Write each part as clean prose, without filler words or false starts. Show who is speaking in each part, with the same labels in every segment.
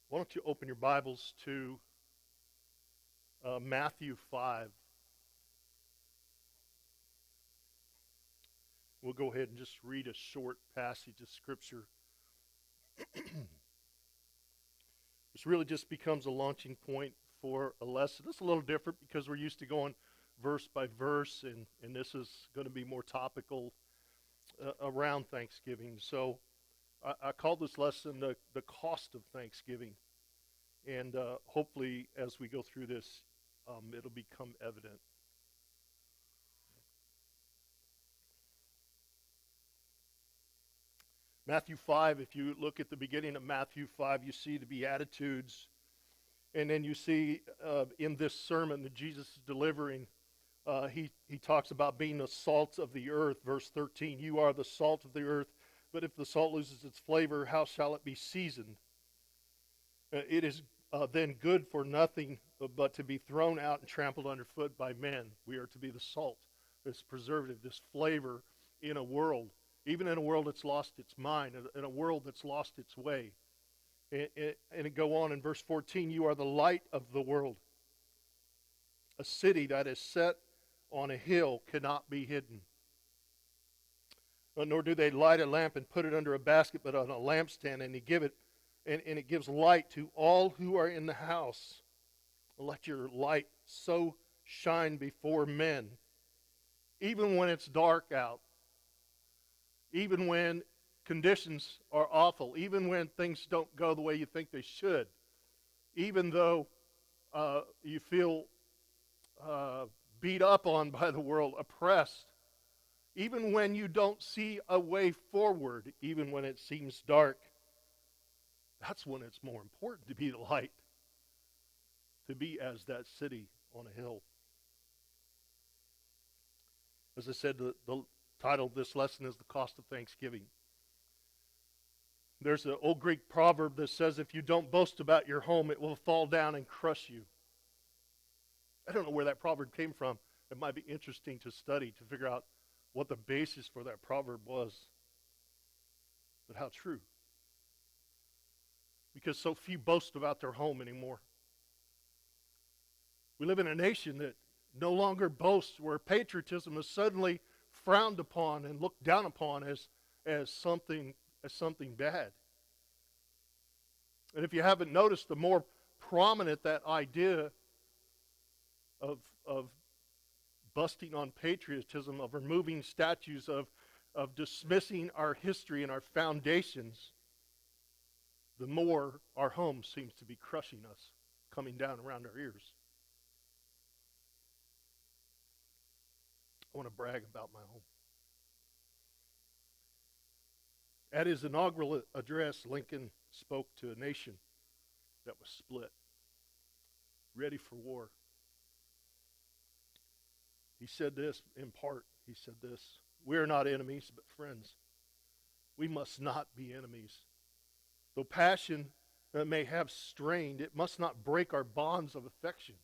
Speaker 1: Why don't you open your Bibles to Matthew 5. We'll go ahead and just read a short passage of Scripture. This really just becomes a launching point for a lesson. It's a little different because we're used to going verse by verse, and this is going to be more topical around Thanksgiving. So I call this lesson the cost of Thanksgiving. And hopefully, as we go through this, it'll become evident. Matthew 5, if you look at the beginning of Matthew 5, you see the Beatitudes. And then you see in this sermon that Jesus is delivering, he talks about being the salt of the earth. Verse 13, you are the salt of the earth, but if the salt loses its flavor, how shall it be seasoned? It is then good for nothing but to be thrown out and trampled underfoot by men. We are to be the salt, this preservative, this flavor in a world, even in a world that's lost its mind, in a world that's lost its way. And it go on in verse 14, you are the light of the world. A city that is set on a hill cannot be hidden. Nor do they light a lamp and put it under a basket, but on a lampstand, and it gives light to all who are in the house. Let your light so shine before men, even when it's dark out, even when conditions are awful, even when things don't go the way you think they should, even though you feel beat up on by the world, oppressed, even when you don't see a way forward, even when it seems dark, that's when it's more important to be the light, to be as that city on a hill. As I said, the title of this lesson is The Cost of Thanksgiving. There's an old Greek proverb that says, if you don't boast about your home, it will fall down and crush you. I don't know where that proverb came from. It might be interesting to study to figure out what the basis for that proverb was. But how true. Because so few boast about their home anymore. We live in a nation that no longer boasts, where patriotism is suddenly frowned upon and looked down upon as something bad. And if you haven't noticed, the more prominent that idea of busting on patriotism, of removing statues, of dismissing our history and our foundations, the more our home seems to be crushing us, coming down around our ears. I want to brag about my home. At his inaugural address, Lincoln spoke to a nation that was split, ready for war. He said this in part. He said this, we are not enemies, but friends. We must not be enemies. Though passion may have strained, it must not break our bonds of affection.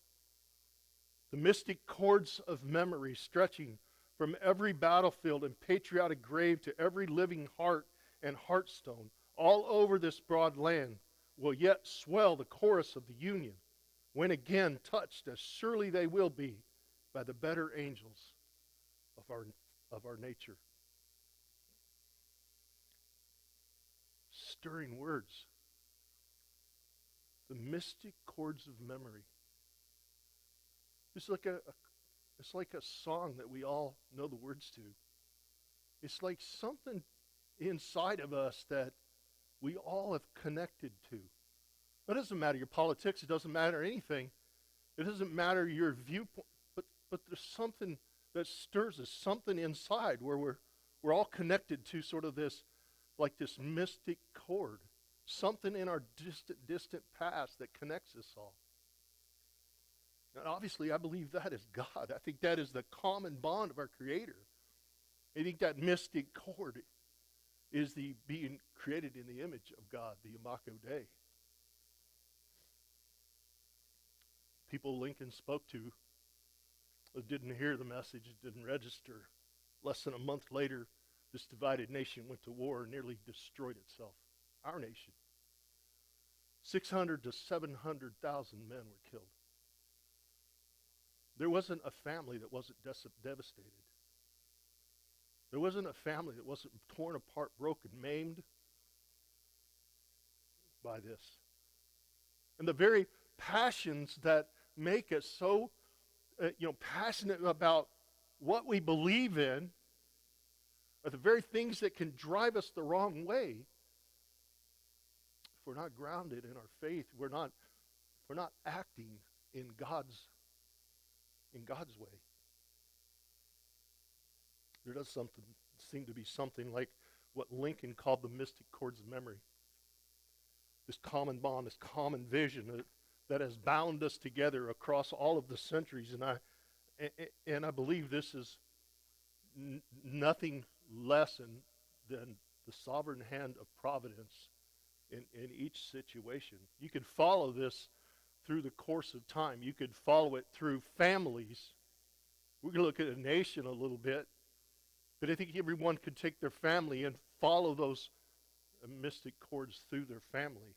Speaker 1: The mystic chords of memory stretching from every battlefield and patriotic grave to every living heart and heartstone all over this broad land will yet swell the chorus of the Union, when again touched, as surely they will be, by the better angels of our nature. Stirring words. The mystic chords of memory. It's like a song that we all know the words to. It's like something inside of us that we all have connected to. It doesn't matter your politics. It doesn't matter anything. It doesn't matter your viewpoint. But there's something that stirs us, something inside where we're all connected to sort of this, like this mystic chord, something in our distant past that connects us all. And obviously, I believe that is God. I think that is the common bond of our Creator. I think that mystic chord is the being created in the image of God, the Imago Dei. People Lincoln spoke to didn't hear the message, it didn't register. Less than a month later, this divided nation went to war and nearly destroyed itself. Our nation. 600 to 700,000 men were killed. There wasn't a family that wasn't devastated. There wasn't a family that wasn't torn apart, broken, maimed by this. And the very passions that make us so passionate about what we believe in are the very things that can drive us the wrong way. If we're not grounded in our faith, we're not acting in God's way. There does seem to be something like what Lincoln called the mystic chords of memory. This common bond, this common vision that has bound us together across all of the centuries. And I believe this is nothing less than the sovereign hand of providence in each situation. You could follow this through the course of time. You could follow it through families. We're going to look at a nation a little bit. But I think everyone could take their family and follow those mystic chords through their family.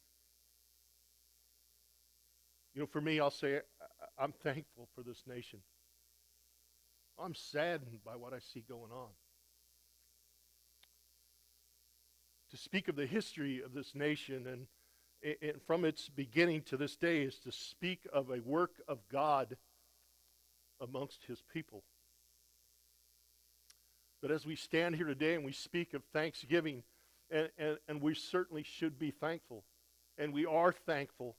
Speaker 1: For me, I'll say I'm thankful for this nation. I'm saddened by what I see going on. To speak of the history of this nation and from its beginning to this day is to speak of a work of God amongst his people. But as we stand here today and we speak of thanksgiving, and we certainly should be thankful, and we are thankful,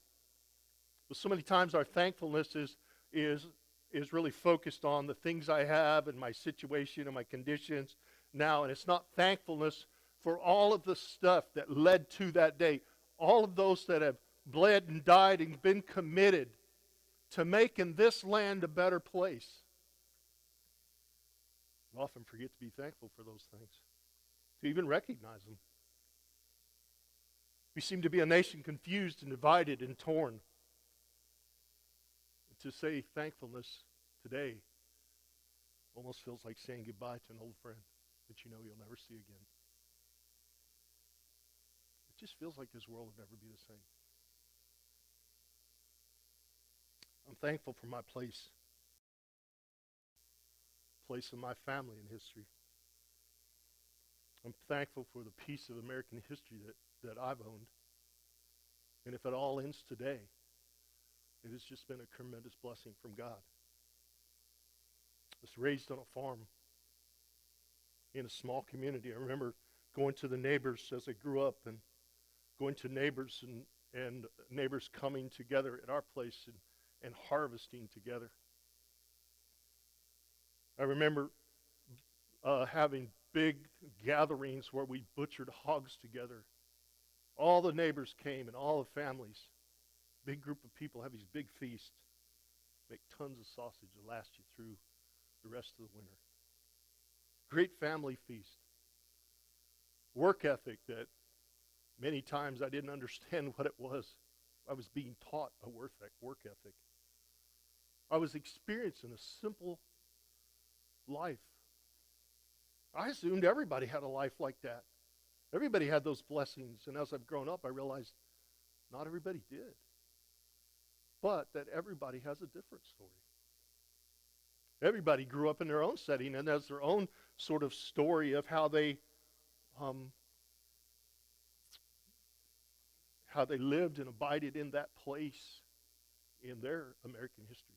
Speaker 1: but so many times our thankfulness is really focused on the things I have and my situation and my conditions now, and it's not thankfulness for all of the stuff that led to that day, all of those that have bled and died and been committed to making this land a better place. We often forget to be thankful for those things, to even recognize them. We seem to be a nation confused and divided and torn. To say thankfulness today almost feels like saying goodbye to an old friend that you know you'll never see again. It just feels like this world will never be the same. I'm thankful for my place of my family in history. I'm thankful for the piece of American history that I've owned. And if it all ends today, it has just been a tremendous blessing from God. I was raised on a farm in a small community. I remember going to the neighbors as I grew up and going to neighbors and neighbors coming together at our place and harvesting together. I remember having big gatherings where we butchered hogs together. All the neighbors came and all the families. Big group of people have these big feasts. Make tons of sausage to last you through the rest of the winter. Great family feast. Work ethic that many times I didn't understand what it was. I was being taught a work ethic. I was experiencing a simple life. I assumed everybody had a life like that. Everybody had those blessings. And as I've grown up, I realized not everybody did. But that everybody has a different story. Everybody grew up in their own setting and has their own sort of story of how they lived and abided in that place in their American history.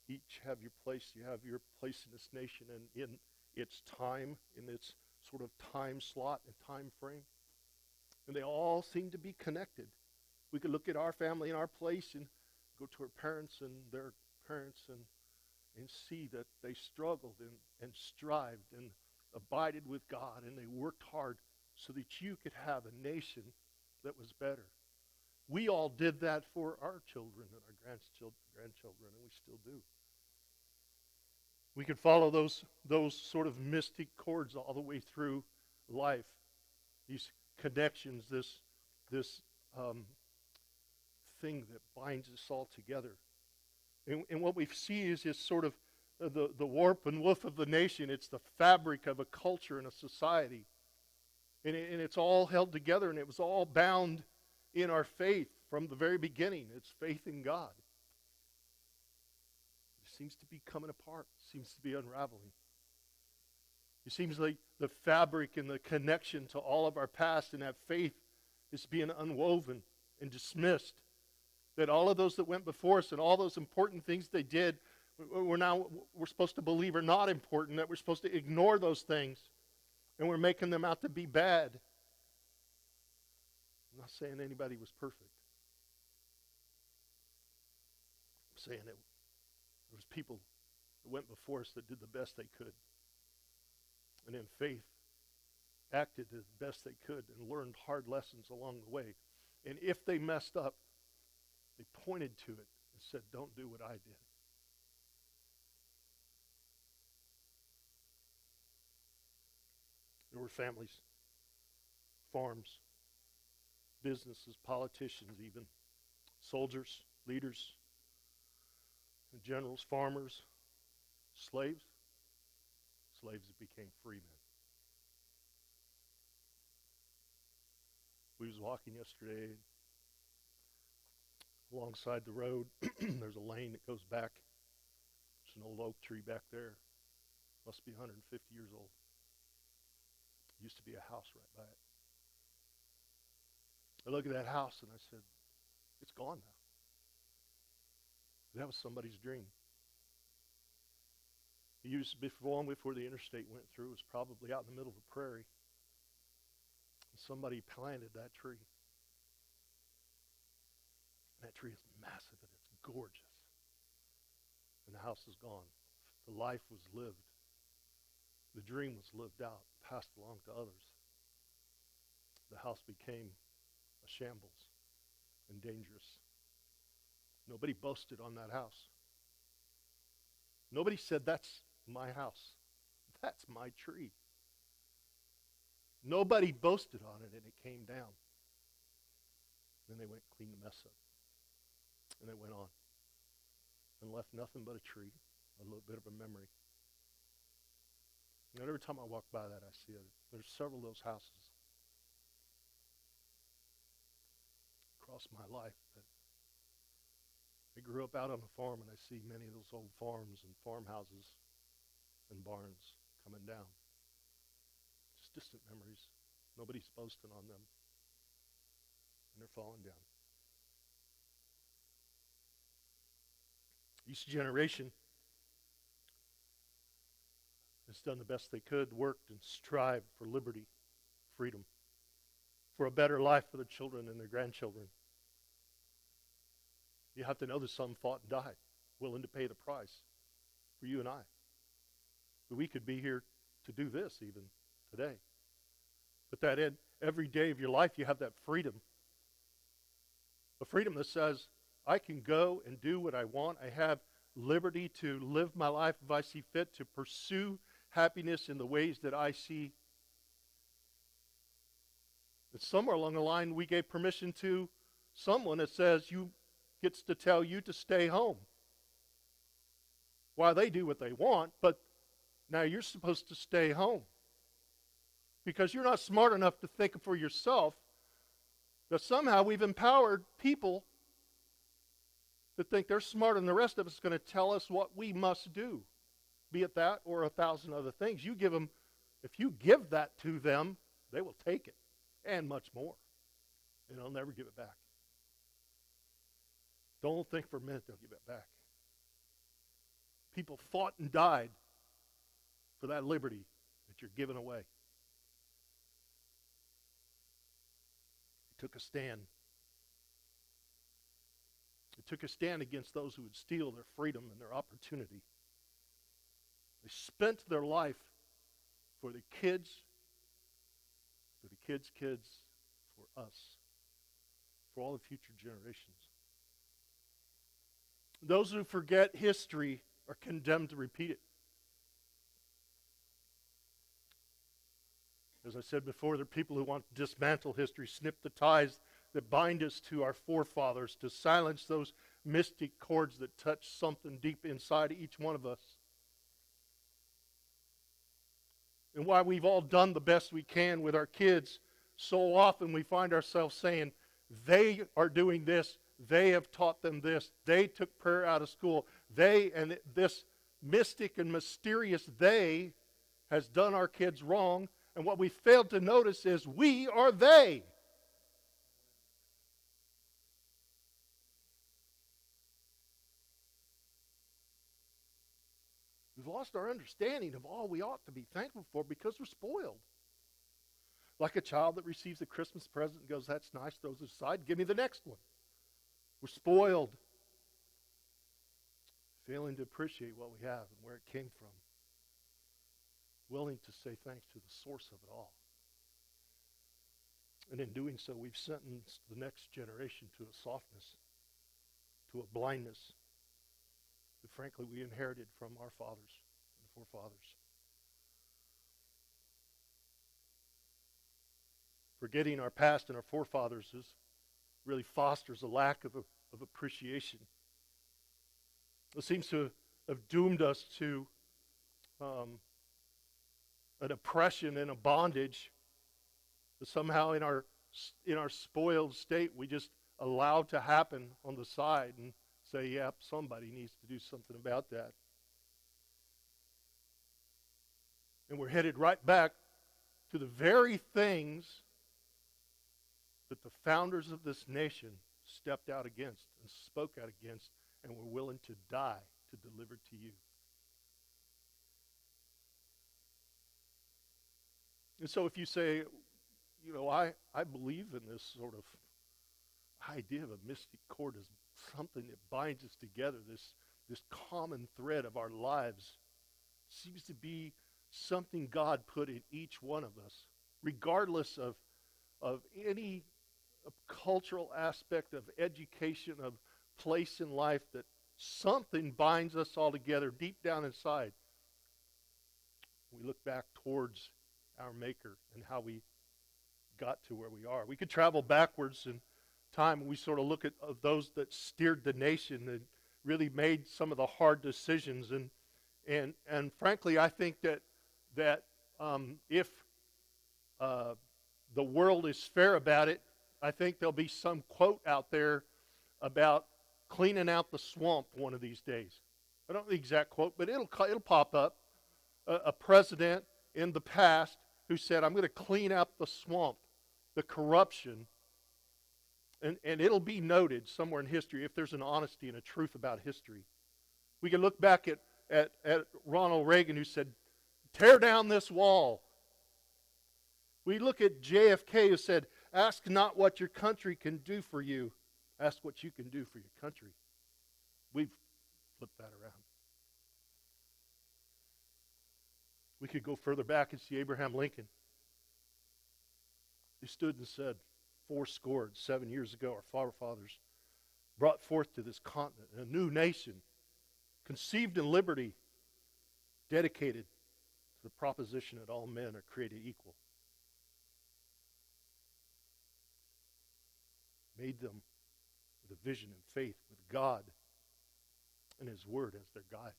Speaker 1: Each have your place. You have your place in this nation and in its time, in its sort of time slot and time frame. And they all seem to be connected. We could look at our family and our place and go to our parents and their parents and see that they struggled and strived and abided with God, and they worked hard so that you could have a nation that was better. We all did that for our children and our grandchildren, and we still do. We could follow those sort of mystic chords all the way through life. These connections, this thing that binds us all together. And what we see is this sort of the warp and woof of the nation. It's the fabric of a culture and a society. And it's all held together, and it was all bound in our faith from the very beginning. It's faith in God. It seems to be coming apart. It seems to be unraveling. It seems like the fabric and the connection to all of our past and that faith is being unwoven and dismissed. That all of those that went before us and all those important things they did, we're supposed to believe are not important, that we're supposed to ignore those things, and we're making them out to be bad. I'm not saying anybody was perfect. I'm saying that there was people that went before us that did the best they could. And in faith, acted as best they could and learned hard lessons along the way. And if they messed up, they pointed to it and said, don't do what I did. There were families, farms, businesses, politicians even, soldiers, leaders, generals, farmers, slaves that became free men. We was walking yesterday alongside the road. There's a lane that goes back. There's an old oak tree back there. Must be 150 years old. Used to be a house right by it. I look at that house and I said, it's gone now. That was somebody's dream. It used to be long before the interstate went through. It was probably out in the middle of a prairie. And somebody planted that tree. And that tree is massive and it's gorgeous. And the house is gone. The life was lived. The dream was lived out, passed along to others. The house became a shambles and dangerous. Nobody boasted on that house. Nobody said, that's my house. That's my tree. Nobody boasted on it, and it came down. Then they went and cleaned the mess up. And they went on and left nothing but a tree, a little bit of a memory. And every time I walk by that, I see it. There's several of those houses across my life that I grew up out on a farm, and I see many of those old farms and farmhouses and barns coming down. Just distant memories. Nobody's boasting on them. And they're falling down. Each generation has done the best they could, worked and strived for liberty, freedom, for a better life for their children and their grandchildren. You have to know that some fought and died, willing to pay the price for you and I. But we could be here to do this even today. But that in every day of your life, you have that freedom. A freedom that says, I can go and do what I want. I have liberty to live my life if I see fit, to pursue happiness in the ways that I see. But somewhere along the line, we gave permission to someone that says you gets to tell you to stay home. While they do what they want, but now you're supposed to stay home. Because you're not smart enough to think for yourself, that somehow we've empowered people to think they're smarter than the rest of us, going to tell us what we must do. Be it that or 1,000 other things. You give them, if you give that to them, they will take it. And much more. And they'll never give it back. Don't think for a minute they'll give it back. People fought and died for that liberty that you're giving away. They took a stand. They took a stand against those who would steal their freedom and their opportunity. They spent their life for the kids, for the kids' kids, for us, for all the future generations. Those who forget history are condemned to repeat it. As I said before, there are people who want to dismantle history, snip the ties that bind us to our forefathers, to silence those mystic chords that touch something deep inside each one of us. And why we've all done the best we can with our kids, so often we find ourselves saying, they are doing this, they have taught them this, they took prayer out of school, and this mystic and mysterious they has done our kids wrong. And what we failed to notice is we are they. We've lost our understanding of all we ought to be thankful for because we're spoiled. Like a child that receives a Christmas present and goes, that's nice, throws it aside, give me the next one. We're spoiled. Failing to appreciate what we have and where it came from. Willing to say thanks to the source of it all. And in doing so, we've sentenced the next generation to a softness, to a blindness that frankly we inherited from our fathers and forefathers. Forgetting our past and our forefathers really fosters a lack of appreciation. It seems to have doomed us to an oppression and a bondage that somehow in our spoiled state we just allow to happen on the side and say, yep, somebody needs to do something about that. And we're headed right back to the very things that the founders of this nation stepped out against and spoke out against and were willing to die to deliver to you. And so if you say, I believe in this sort of idea of a mystic chord as something that binds us together, this common thread of our lives, seems to be something God put in each one of us, regardless of any cultural aspect of education, of place in life, that something binds us all together deep down inside. We look back towards our Maker and how we got to where we are. We could travel backwards in time and we sort of look at those that steered the nation and really made some of the hard decisions. And frankly, I think that if the world is fair about it, I think there'll be some quote out there about cleaning out the swamp one of these days. I don't know the exact quote, but it'll pop up. A president in the past who said, I'm going to clean out the swamp, the corruption, and it'll be noted somewhere in history if there's an honesty and a truth about history. We can look back at Ronald Reagan who said, tear down this wall. We look at JFK who said, ask not what your country can do for you, ask what you can do for your country. We've flipped that around. We could go further back and see Abraham Lincoln. He stood and said, 7 years ago, our forefathers brought forth to this continent a new nation, conceived in liberty, dedicated to the proposition that all men are created equal. Made them with a vision and faith with God and His Word as their guide.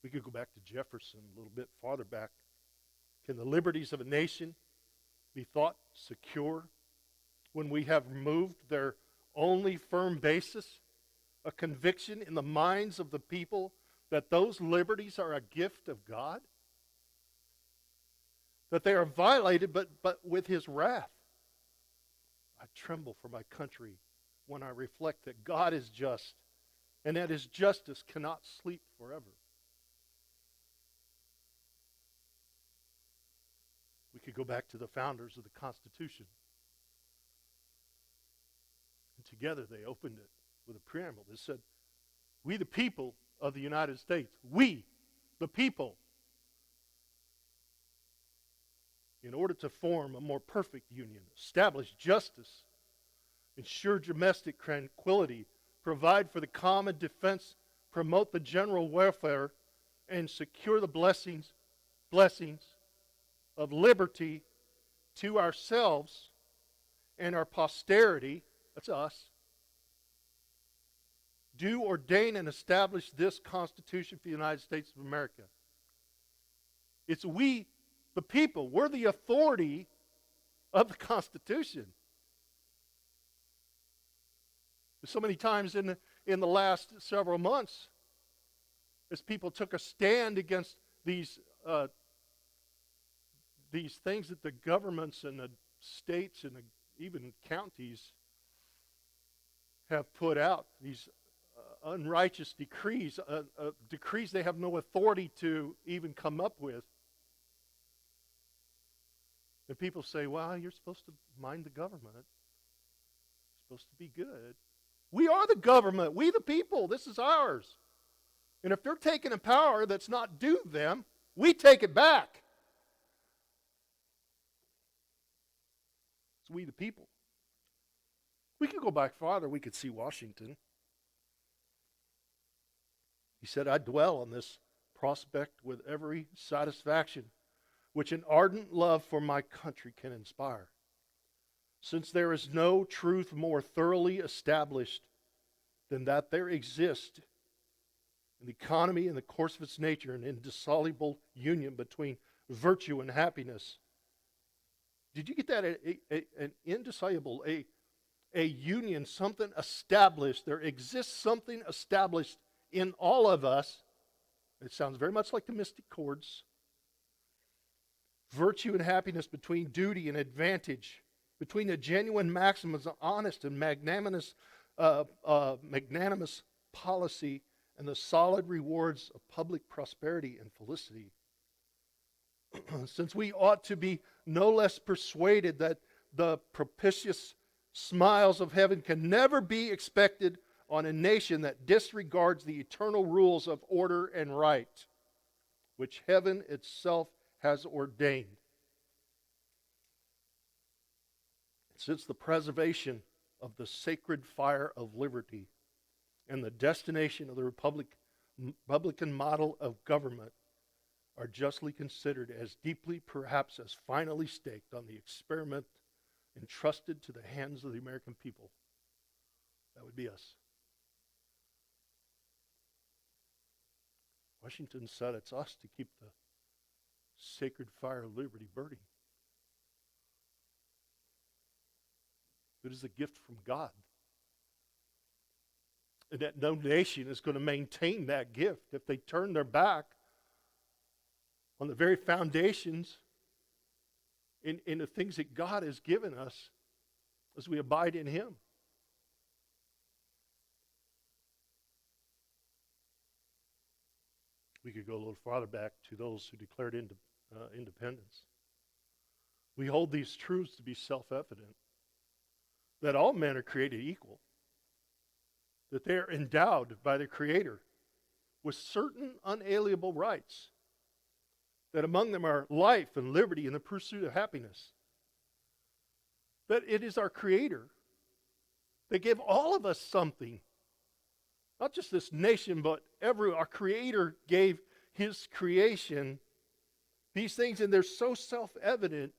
Speaker 1: We could go back to Jefferson a little bit farther back. Can the liberties of a nation be thought secure when we have removed their only firm basis, a conviction in the minds of the people that those liberties are a gift of God? That they are violated but with His wrath. I tremble for my country when I reflect that God is just and that His justice cannot sleep forever. We could go back to the founders of the Constitution. And together they opened it with a preamble that said, we the people of the United States, we the people, in order to form a more perfect union, establish justice, ensure domestic tranquility, provide for the common defense, promote the general welfare, and secure the blessings of liberty to ourselves and our posterity, that's us, do ordain and establish this Constitution for the United States of America. It's we, the people. We're the authority of the Constitution. So many times in the last several months, as people took a stand against these things that the governments and the states and even counties have put out, these unrighteous decrees, decrees they have no authority to even come up with. And people say, well, you're supposed to mind the government. You're supposed to be good. We are the government. We the people. This is ours. And if they're taking a power that's not due them, we take it back. It's we the people. We could go back farther. We could see Washington. He said, I dwell on this prospect with every satisfaction which an ardent love for my country can inspire. Since there is no truth more thoroughly established than that there exists in the economy and the course of its nature an indissoluble union between virtue and happiness. Did you get that? An indissoluble, a union, something established. There exists something established in all of us. It sounds very much like the mystic chords. Virtue and happiness, between duty and advantage, between the genuine maxims of honest and magnanimous policy and the solid rewards of public prosperity and felicity. Since we ought to be no less persuaded that the propitious smiles of heaven can never be expected on a nation that disregards the eternal rules of order and right, which heaven itself has ordained. Since the preservation of the sacred fire of liberty and the destination of the Republican model of government are justly considered as deeply, perhaps as finally staked on the experiment entrusted to the hands of the American people. That would be us. Washington said it's us to keep the sacred fire of liberty burning. It is a gift from God. And that no nation is going to maintain that gift if they turn their back on the very foundations in the things that God has given us as we abide in Him. We could go a little farther back to those who declared independence. We hold these truths to be self-evident, that all men are created equal, that they are endowed by the Creator with certain unalienable rights, that among them are life and liberty and the pursuit of happiness, that it is our Creator that gave all of us something. Not just this nation, but our Creator gave His creation these things, and they're so self-evident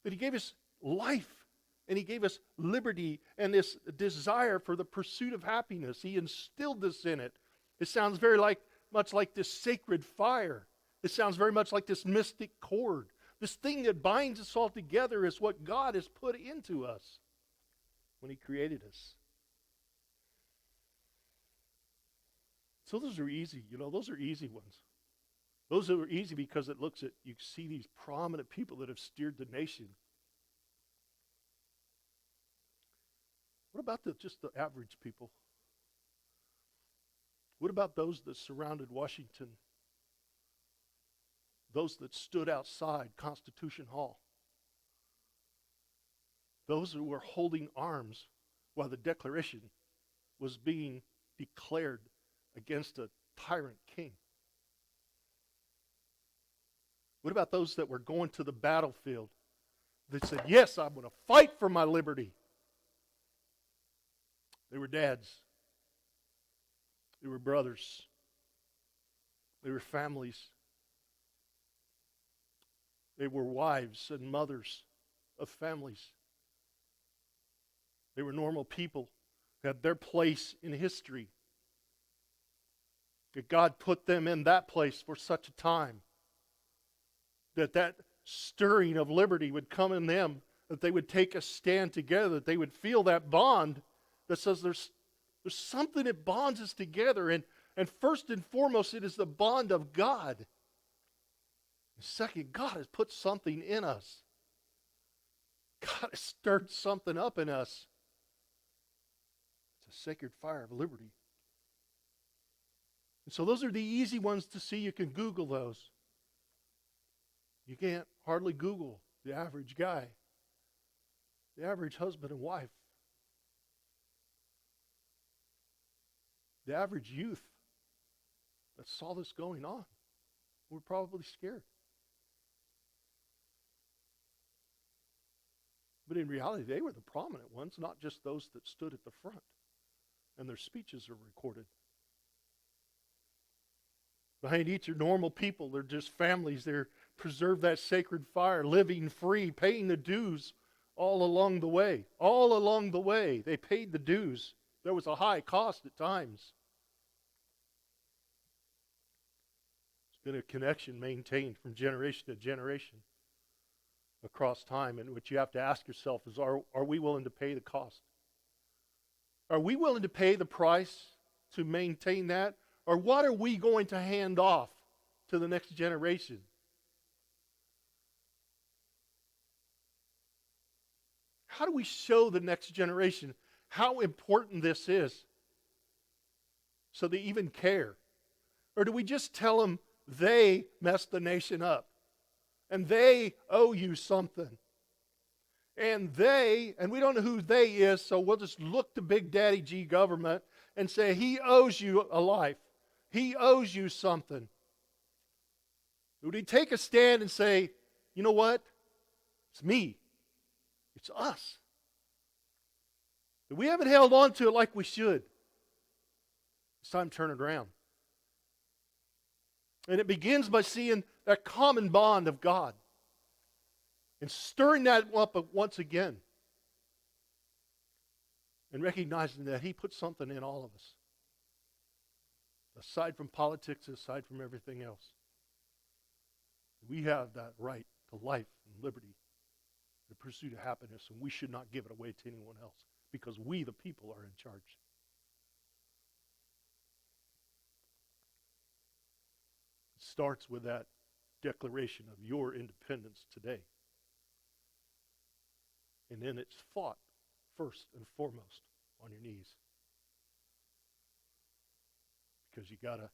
Speaker 1: that He gave us life, and He gave us liberty, and this desire for the pursuit of happiness. He instilled this in it. It sounds very much like this sacred fire. It sounds very much like this mystic cord. This thing that binds us all together is what God has put into us when He created us. So those are easy, those are easy ones. Those are easy because it looks at, you see these prominent people that have steered the nation. What about just the average people? What about those that surrounded Washington? Those that stood outside Constitution Hall? Those who were holding arms while the Declaration was being declared against a tyrant king? What about those that were going to the battlefield that said, yes, I'm going to fight for my liberty? They were dads. They were brothers. They were families. They were wives and mothers of families. They were normal people who had their place in history. That God put them in that place for such a time. that stirring of liberty would come in them, that they would take a stand together, that they would feel that bond that says there's something that bonds us together. And first and foremost, it is the bond of God. Second, God has put something in us. God has stirred something up in us. It's a sacred fire of liberty. And so those are the easy ones to see. You can Google those. You can't hardly Google the average guy, the average husband and wife, the average youth that saw this going on. We're probably scared. But in reality, they were the prominent ones, not just those that stood at the front. And their speeches are recorded. Behind each are normal people. They're just families. They're preserve that sacred fire, living free, paying the dues all along the way. All along the way, they paid the dues. There was a high cost at times. It's been a connection maintained from generation to generation across time. And what you have to ask yourself is, are we willing to pay the cost? Are we willing to pay the price to maintain that? Or what are we going to hand off to the next generation? How do we show the next generation how important this is so they even care? Or do we just tell them they messed the nation up and they owe you something? And we don't know who they is, so we'll just look to Big Daddy G government and say he owes you a life. He owes you something. Would he take a stand and say, you know what? It's me. It's us. But we haven't held on to it like we should. It's time to turn it around. And it begins by seeing that common bond of God and stirring that up once again and recognizing that he put something in all of us. Aside from politics, aside from everything else. We have that right to life and liberty, the pursuit of happiness, and we should not give it away to anyone else because we, the people, are in charge. It starts with that declaration of your independence today. And then it's fought first and foremost on your knees. Because you gotta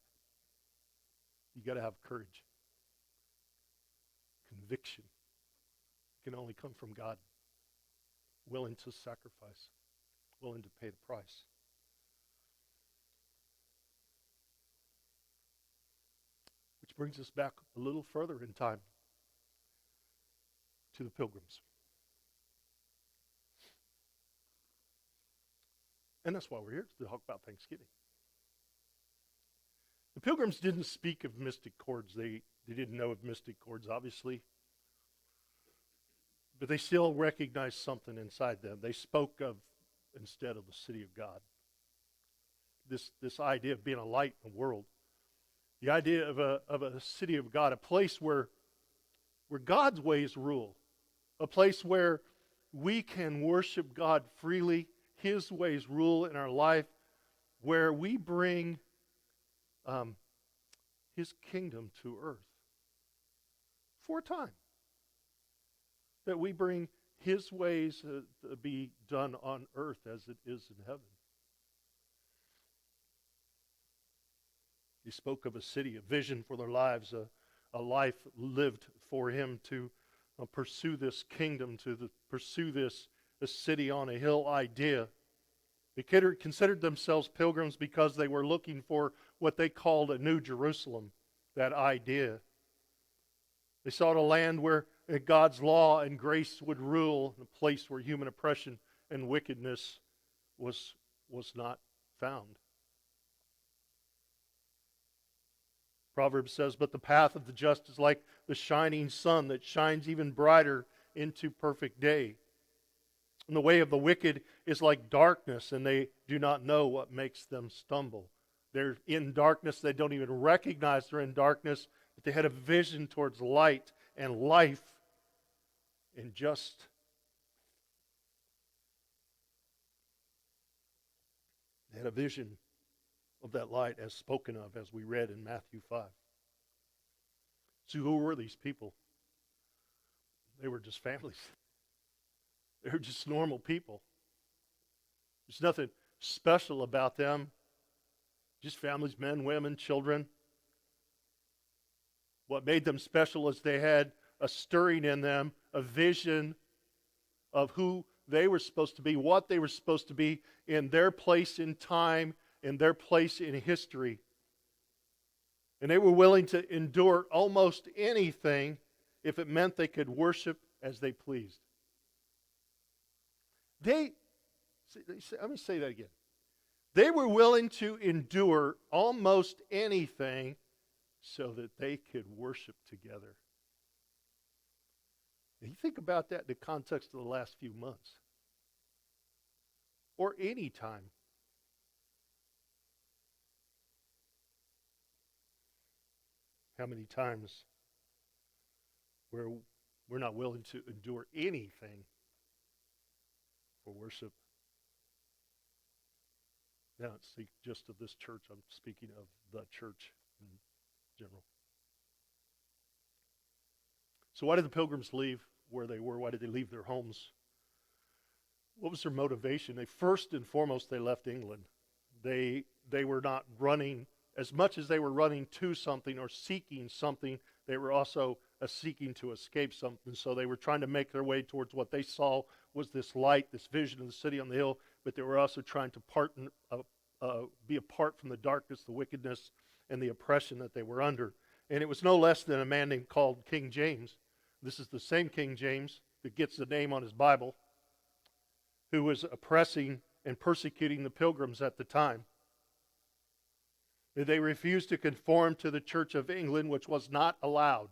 Speaker 1: have courage. Conviction can only come from God. Willing to sacrifice. Willing to pay the price. Which brings us back a little further in time to the Pilgrims. And that's why we're here, to talk about Thanksgiving. The Pilgrims didn't speak of mystic chords. They didn't know of mystic chords, obviously. But they still recognized something inside them. They spoke of, instead of the city of God, this idea of being a light in the world. The idea of a city of God, a place where God's ways rule. A place where we can worship God freely. His ways rule in our life. Where we bring his kingdom to earth. For a time. That we bring his ways to be done on earth as it is in heaven. He spoke of a city, a vision for their lives, a life lived for him to pursue this kingdom, to pursue this city on a hill idea. They considered themselves pilgrims because they were looking for what they called a new Jerusalem, that idea. They sought a land where God's law and grace would rule, a place where human oppression and wickedness was not found. Proverbs says, but the path of the just is like the shining sun that shines even brighter into perfect day. And the way of the wicked is like darkness, and they do not know what makes them stumble. They're in darkness. They don't even recognize they're in darkness, but they had a vision towards light and life in just they had a vision of that light as spoken of, as we read in Matthew 5. So who were these people? They were just families. They were just normal people. There's nothing special about them. Just families, men, women, children. What made them special is they had a stirring in them, a vision of who they were supposed to be, what they were supposed to be in their place in time, in their place in history. And they were willing to endure almost anything if it meant they could worship as they pleased. Let me say that again. They were willing to endure almost anything so that they could worship together. And you think about that in the context of the last few months. Or any time. How many times where we're not willing to endure anything for worship? Now, it's the gist of this church. I'm speaking of the church in general. So why did the Pilgrims leave where they were? Why did they leave their homes? What was their motivation? First and foremost, they left England. They were not running, as much as they were running to something or seeking something, they were also seeking to escape something. So they were trying to make their way towards what they saw was this light, this vision of the city on the hill, but they were also trying to be apart from the darkness, the wickedness, and the oppression that they were under. And it was no less than a man named called King James. This is the same King James that gets the name on his Bible, who was oppressing and persecuting the Pilgrims at the time. They refused to conform to the Church of England, which was not allowed.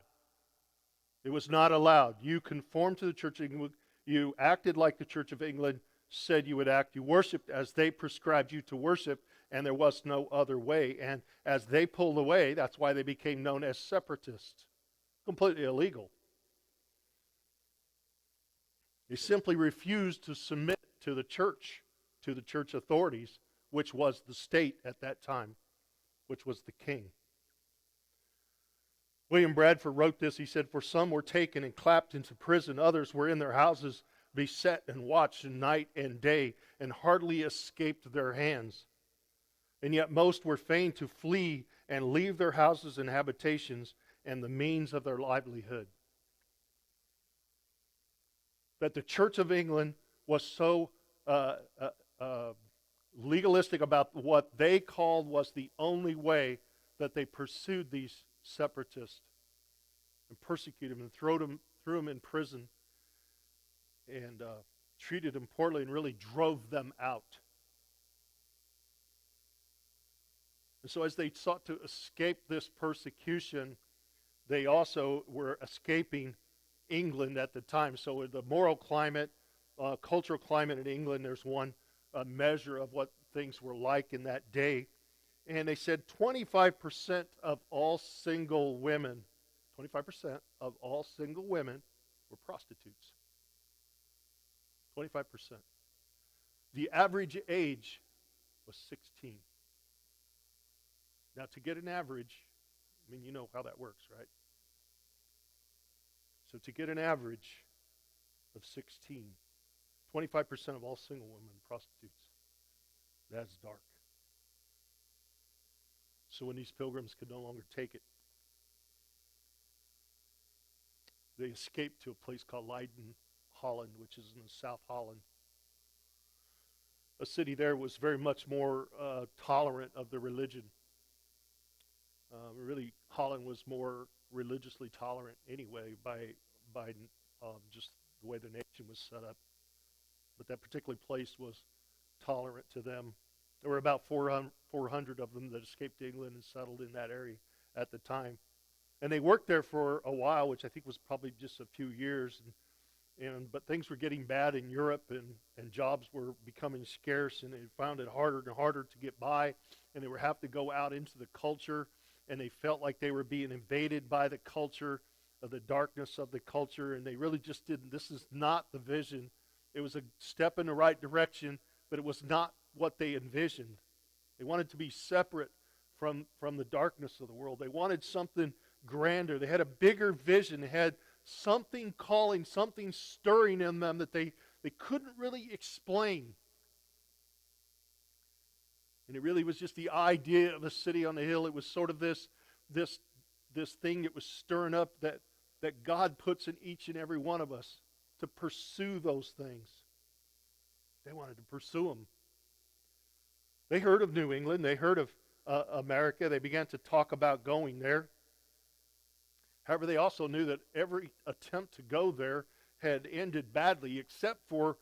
Speaker 1: It was not allowed. You conformed to the Church of England. You acted like the Church of England said you would act. You worshiped as they prescribed you to worship, and there was no other way. And as they pulled away, that's why they became known as separatists. Completely illegal. They simply refused to submit to the church authorities, which was the state at that time, which was the king. William Bradford wrote this. He said, "For some were taken and clapped into prison, others were in their houses beset and watched night and day, and hardly escaped their hands. And yet most were fain to flee and leave their houses and habitations and the means of their livelihood." That the Church of England was so legalistic about what they called was the only way, that they pursued these separatists and persecuted them and threw them in prison and treated them poorly and really drove them out. And so as they sought to escape this persecution, they also were escaping England at the time. So the moral climate, cultural climate in England, there's one measure of what things were like in that day. And they said 25% of all single women, 25% of all single women were prostitutes. 25%. The average age was 16. Now, to get an average, I mean, you know how that works, right? So to get an average of 16, 25% of all single women prostitutes. That's dark. So when these pilgrims could no longer take it, they escaped to a place called Leiden, Holland, which is in the South Holland. A city there was very much more tolerant of the religion. Really, Holland was more religiously tolerant anyway by just the way the nation was set up. But that particular place was tolerant to them. There were about 400 of them that escaped to England and settled in that area at the time. And they worked there for a while, which I think was probably just a few years. But things were getting bad in Europe, and jobs were becoming scarce, and they found it harder and harder to get by, and they would have to go out into the culture, and they felt like they were being invaded by the culture of the darkness of the culture, and they really just didn't. This is not the vision. It was a step in the right direction, but it was not what they envisioned. They wanted to be separate from the darkness of the world. They wanted something grander. They had a bigger vision. They had something calling, something stirring in them that they couldn't really explain. And it really was just the idea of a city on the hill. It was sort of this thing that was stirring up that God puts in each and every one of us to pursue those things. They wanted to pursue them. They heard of New England. They heard of America. They began to talk about going there. However, they also knew that every attempt to go there had ended badly, except for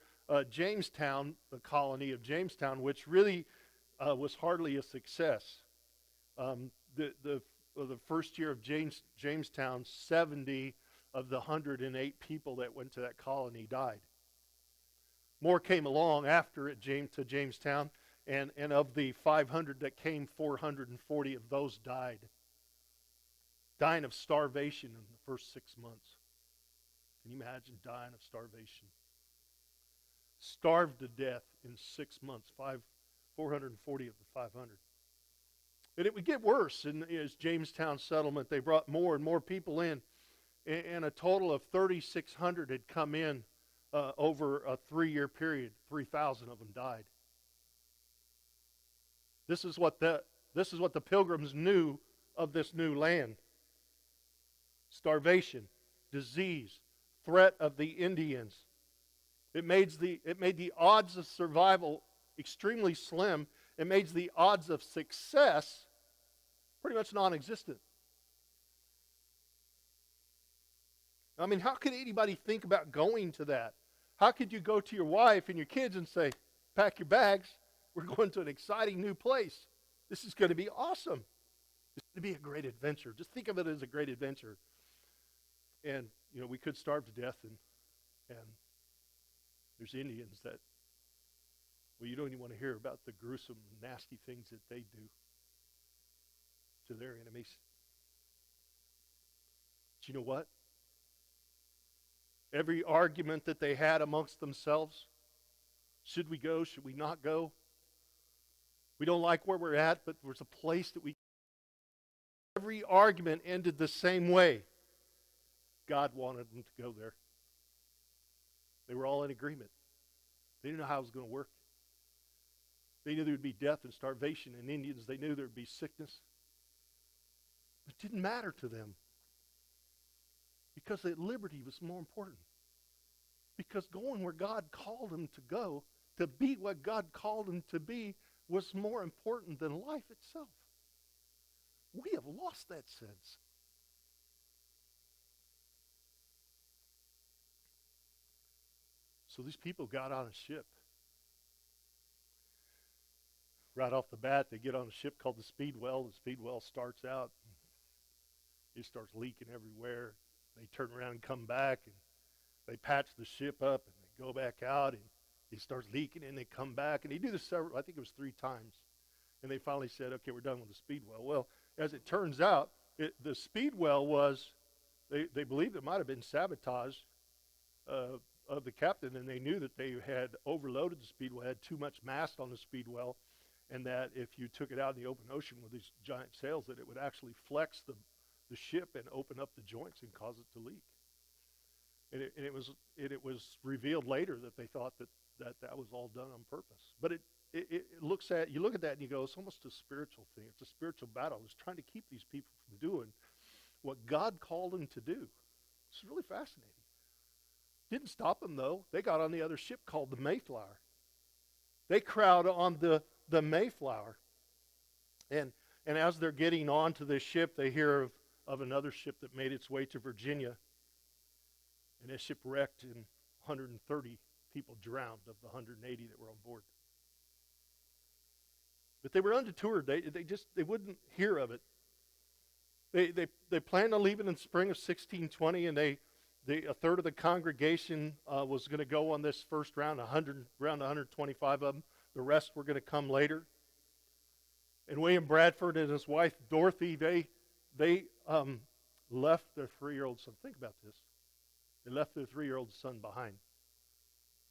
Speaker 1: Jamestown, the colony of Jamestown, which really was hardly a success. The first year of Jamestown, 70 of the 108 people that went to that colony died. More came along after it to Jamestown, and of the 500 that came, 440 of those died. Dying of starvation in the first 6 months. Can you imagine dying of starvation? Starved to death in 6 months, 440 of the 500. And it would get worse in as Jamestown settlement. They brought more and more people in, and a total of 3,600 had come in over a 3-year period. 3,000 of them died. This is what the Pilgrims knew of this new land. Starvation, disease, threat of the Indians. It made the odds of survival extremely slim. It made the odds of success pretty much non-existent. I mean, how could anybody think about going to that? How could you go to your wife and your kids and say, pack your bags, we're going to an exciting new place. This is going to be awesome. It's going to be a great adventure. Just think of it as a great adventure. And, we could starve to death, and there's Indians that, you don't even want to hear about the gruesome, nasty things that they do to their enemies. But you know what? Every argument that they had amongst themselves, should we go, should we not go? We don't like where we're at, but there's a place that we... Every argument ended the same way. God wanted them to go there. They were all in agreement. They didn't know how it was going to work. They knew there would be death and starvation and Indians. They knew there would be sickness. It didn't matter to them. Because that liberty was more important. Because going where God called them to go, to be what God called them to be, was more important than life itself. We have lost that sense. So these people got on a ship. Right off the bat, they get on a ship called the Speedwell. The Speedwell starts out. It starts leaking everywhere. They turn around and come back, and they patch the ship up, and they go back out, and it starts leaking, and they come back. And they do this several, I think it was 3 times. And they finally said, okay, we're done with the Speedwell. Well, as it turns out, the Speedwell was, they believed it might have been sabotage of the captain, and they knew that they had overloaded the Speedwell, had too much mast on the Speedwell, and that if you took it out in the open ocean with these giant sails, that it would actually flex the ship and open up the joints and cause it to leak. And it was revealed later that they thought that was all done on purpose. But you look at that and you go, it's almost a spiritual thing. It's a spiritual battle. It's trying to keep these people from doing what God called them to do. It's really fascinating. Didn't stop them, though. They got on the other ship called the Mayflower. They crowd on the Mayflower. And as they're getting onto this ship, they hear of another ship that made its way to Virginia. And that ship wrecked, and 130 people drowned of the 180 that were on board. But they were undeterred. They wouldn't hear of it. They planned on leaving in spring of 1620, and a third of the congregation was going to go on this first round, around 125 of them. The rest were going to come later. And William Bradford and his wife Dorothy, they left their 3-year-old son. Think about this. They left their 3-year-old son behind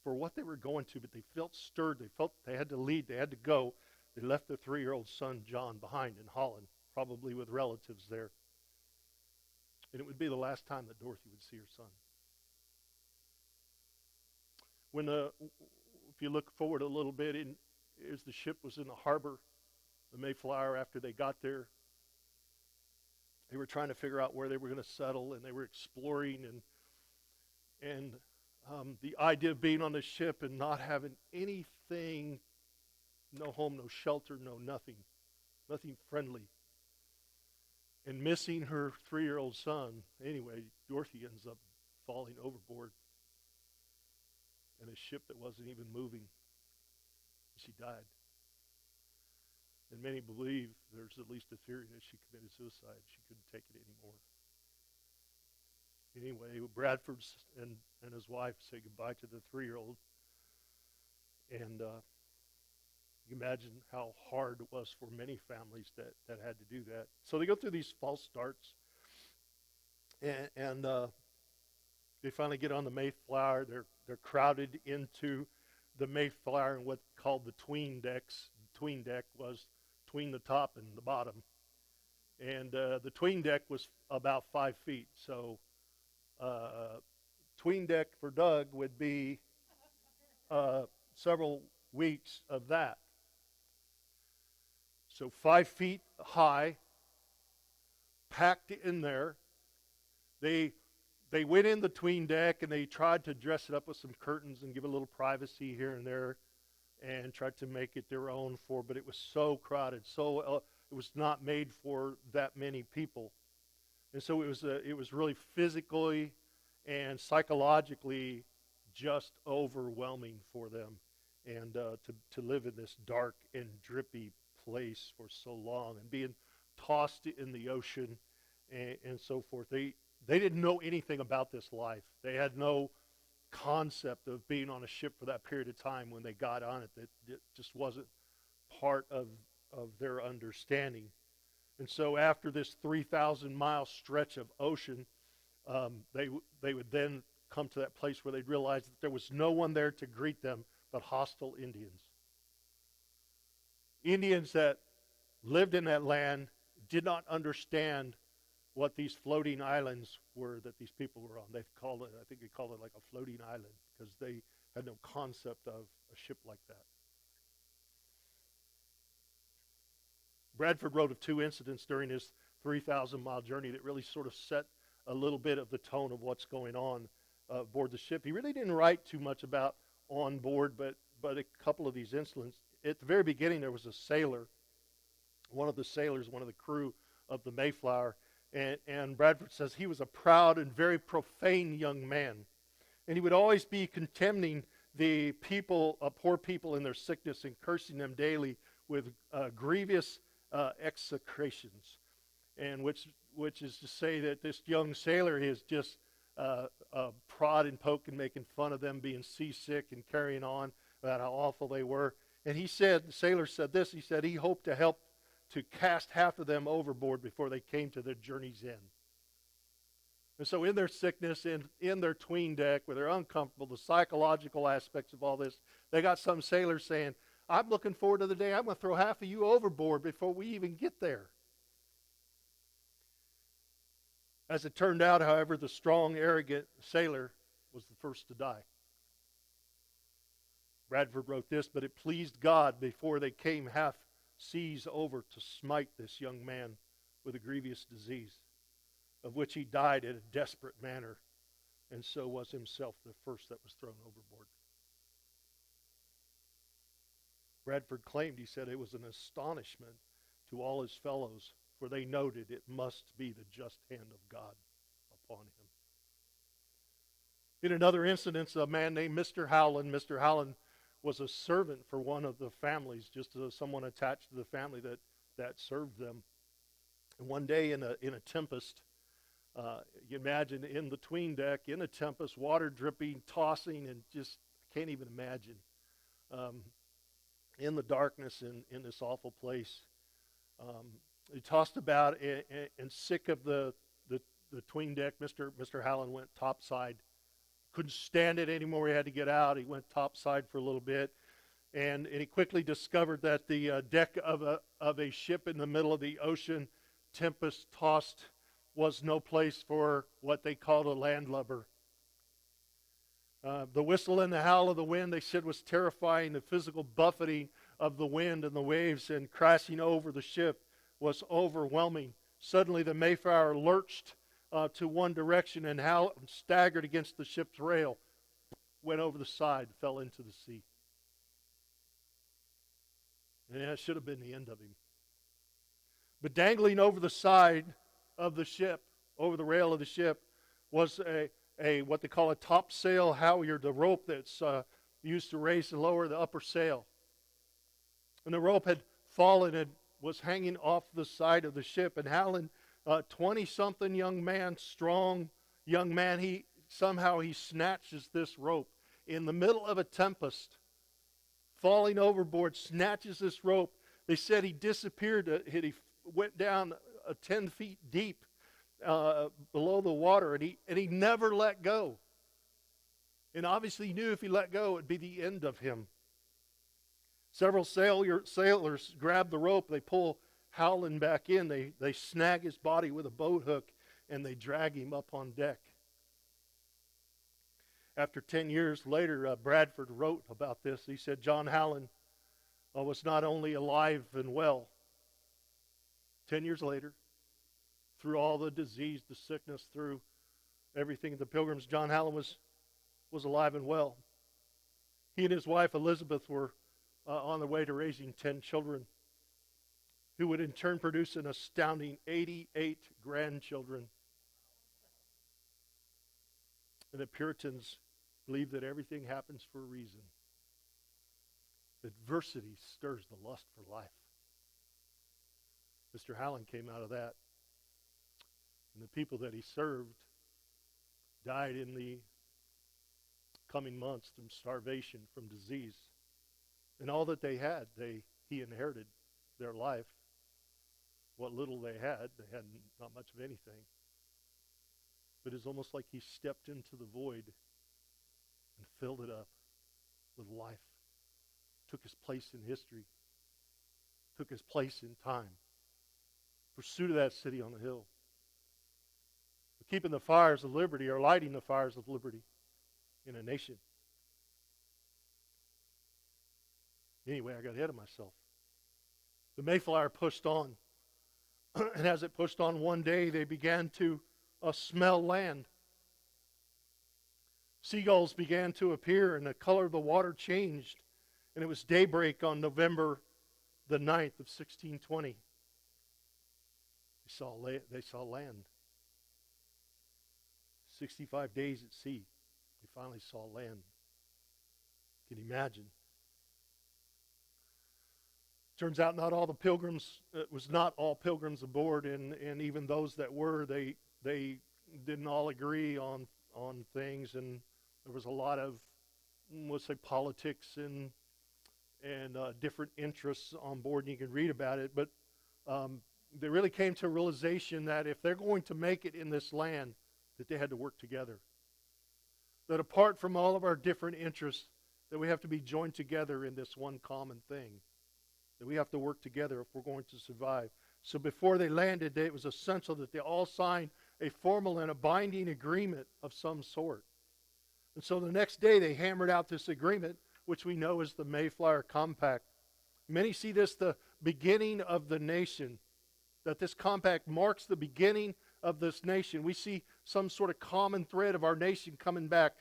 Speaker 1: for what they were going to, but they felt stirred. They felt they had to lead. They had to go. They left their 3-year-old son, John, behind in Holland, probably with relatives there. And it would be the last time that Dorothy would see her son. If you look forward a little bit, as the ship was in the harbor, the Mayflower, after they got there, they were trying to figure out where they were going to settle, and they were exploring, and the idea of being on the ship and not having anything, no home, no shelter, no nothing friendly, and missing her 3-year-old son. Anyway, Dorothy ends up falling overboard in a ship that wasn't even moving. She died. And many believe, there's at least a theory, that she committed suicide. She couldn't take it anymore. Anyway, Bradford and his wife say goodbye to the 3-year-old. And you can imagine how hard it was for many families that had to do that. So they go through these false starts. And they finally get on the Mayflower. They're crowded into the Mayflower in what's called the tween decks. The tween deck was between the top and the bottom. And the tween deck was about 5 feet. So tween deck for Doug would be several weeks of that. So 5 feet high, packed in there. They went in the tween deck and they tried to dress it up with some curtains and give it a little privacy here and there, and tried to make it their own but it was so crowded, it was not made for that many people. And so it was really physically and psychologically just overwhelming for them, and to live in this dark and drippy place for so long and being tossed in the ocean and so forth. They didn't know anything about this life. They had no concept of being on a ship for that period of time when they got on it. That it just wasn't part of their understanding. And so after this 3,000-mile stretch of ocean, they would then come to that place where they'd realize that there was no one there to greet them but hostile Indians. Indians that lived in that land did not understand what these floating islands were that these people were on. I think they called it like a floating island, because they had no concept of a ship like that. Bradford wrote of 2 incidents during his 3,000-mile journey that really sort of set a little bit of the tone of what's going on aboard the ship. He really didn't write too much about on board, but a couple of these incidents. At the very beginning, there was a sailor, one of the crew of the Mayflower, and Bradford says he was a proud and very profane young man. And he would always be contemning the people, poor people in their sickness, and cursing them daily with grievous execrations. And which is to say that this young sailor is just prodding, poking, making fun of them being seasick and carrying on about how awful they were. And the sailor said this, he said he hoped to help to cast half of them overboard before they came to their journey's end. And so in their sickness, in their tween deck, where they're uncomfortable, the psychological aspects of all this, they got some sailors saying, I'm looking forward to the day I'm going to throw half of you overboard before we even get there. As it turned out, however, the strong, arrogant sailor was the first to die. Bradford wrote this, but it pleased God before they came half seas over to smite this young man with a grievous disease, of which he died in a desperate manner, and so was himself the first that was thrown overboard. Bradford claimed, he said, it was an astonishment to all his fellows, for they noted it must be the just hand of God upon him. In another incident, a man named Mr. Howland was a servant for one of the families, just as someone attached to the family that served them. And one day in a tempest, you imagine in the tween deck, in a tempest, water dripping, tossing, and just can't even imagine. In the darkness in this awful place. He tossed about and sick of the the tween deck. Mr. Hallen went topside. Couldn't stand it anymore. He had to get out. He went topside for a little bit. And he quickly discovered that the deck of a ship in the middle of the ocean, tempest-tossed, was no place for what they called a landlubber. The whistle and the howl of the wind, they said, was terrifying. The physical buffeting of the wind and the waves and crashing over the ship was overwhelming. Suddenly the Mayflower lurched to one direction and Hal staggered against the ship's rail, went over the side, fell into the sea. And that should have been the end of him. But dangling over the side of the ship, over the rail of the ship, was a what they call a topsail halyard, the rope that's used to raise and lower the upper sail. And the rope had fallen and was hanging off the side of the ship. And Hallen, 20-something young man, strong young man, he snatches this rope in the middle of a tempest, falling overboard, snatches this rope. They said he disappeared. He went down 10 feet deep below the water, and he never let go. And obviously he knew if he let go, it would be the end of him. Several sailors grab the rope. They pull Howland back in. They snag his body with a boat hook, and they drag him up on deck. After 10 years later, Bradford wrote about this. He said, John Hallen was not only alive and well. 10 years later, through all the disease, the sickness, through everything, the Pilgrims, John Hallen was alive and well. He and his wife Elizabeth were on their way to raising 10 children, who would in turn produce an astounding 88 grandchildren. And the Puritans believed that everything happens for a reason. Adversity stirs the lust for life. Mr. Hallen came out of that. And the people that he served died in the coming months from starvation, from disease. And all that they had, he inherited their life. What little they had not much of anything. But it's almost like he stepped into the void and filled it up with life. Took his place in history. Took his place in time. Pursuit of that city on the hill. Keeping the fires of liberty, or lighting the fires of liberty in a nation. Anyway, I got ahead of myself. The Mayflower pushed on. And as it pushed on one day, they began to smell land. Seagulls began to appear, and the color of the water changed. And it was daybreak on November the 9th of 1620. They saw land. 65 days at sea, they finally saw land. Can you imagine? Turns out not all the pilgrims, it was not all pilgrims aboard, and even those that were, they didn't all agree on things, and there was a lot of, let's say, politics and different interests on board, and you can read about it, but they really came to a realization that if they're going to make it in this land, that they had to work together. That apart from all of our different interests, that we have to be joined together in this one common thing. That we have to work together if we're going to survive. So before they landed, it was essential that they all sign a formal and a binding agreement of some sort. And so the next day they hammered out this agreement, which we know as the Mayflower Compact. Many see this the beginning of the nation. That this compact marks the beginning of this nation. We see some sort of common thread of our nation coming back,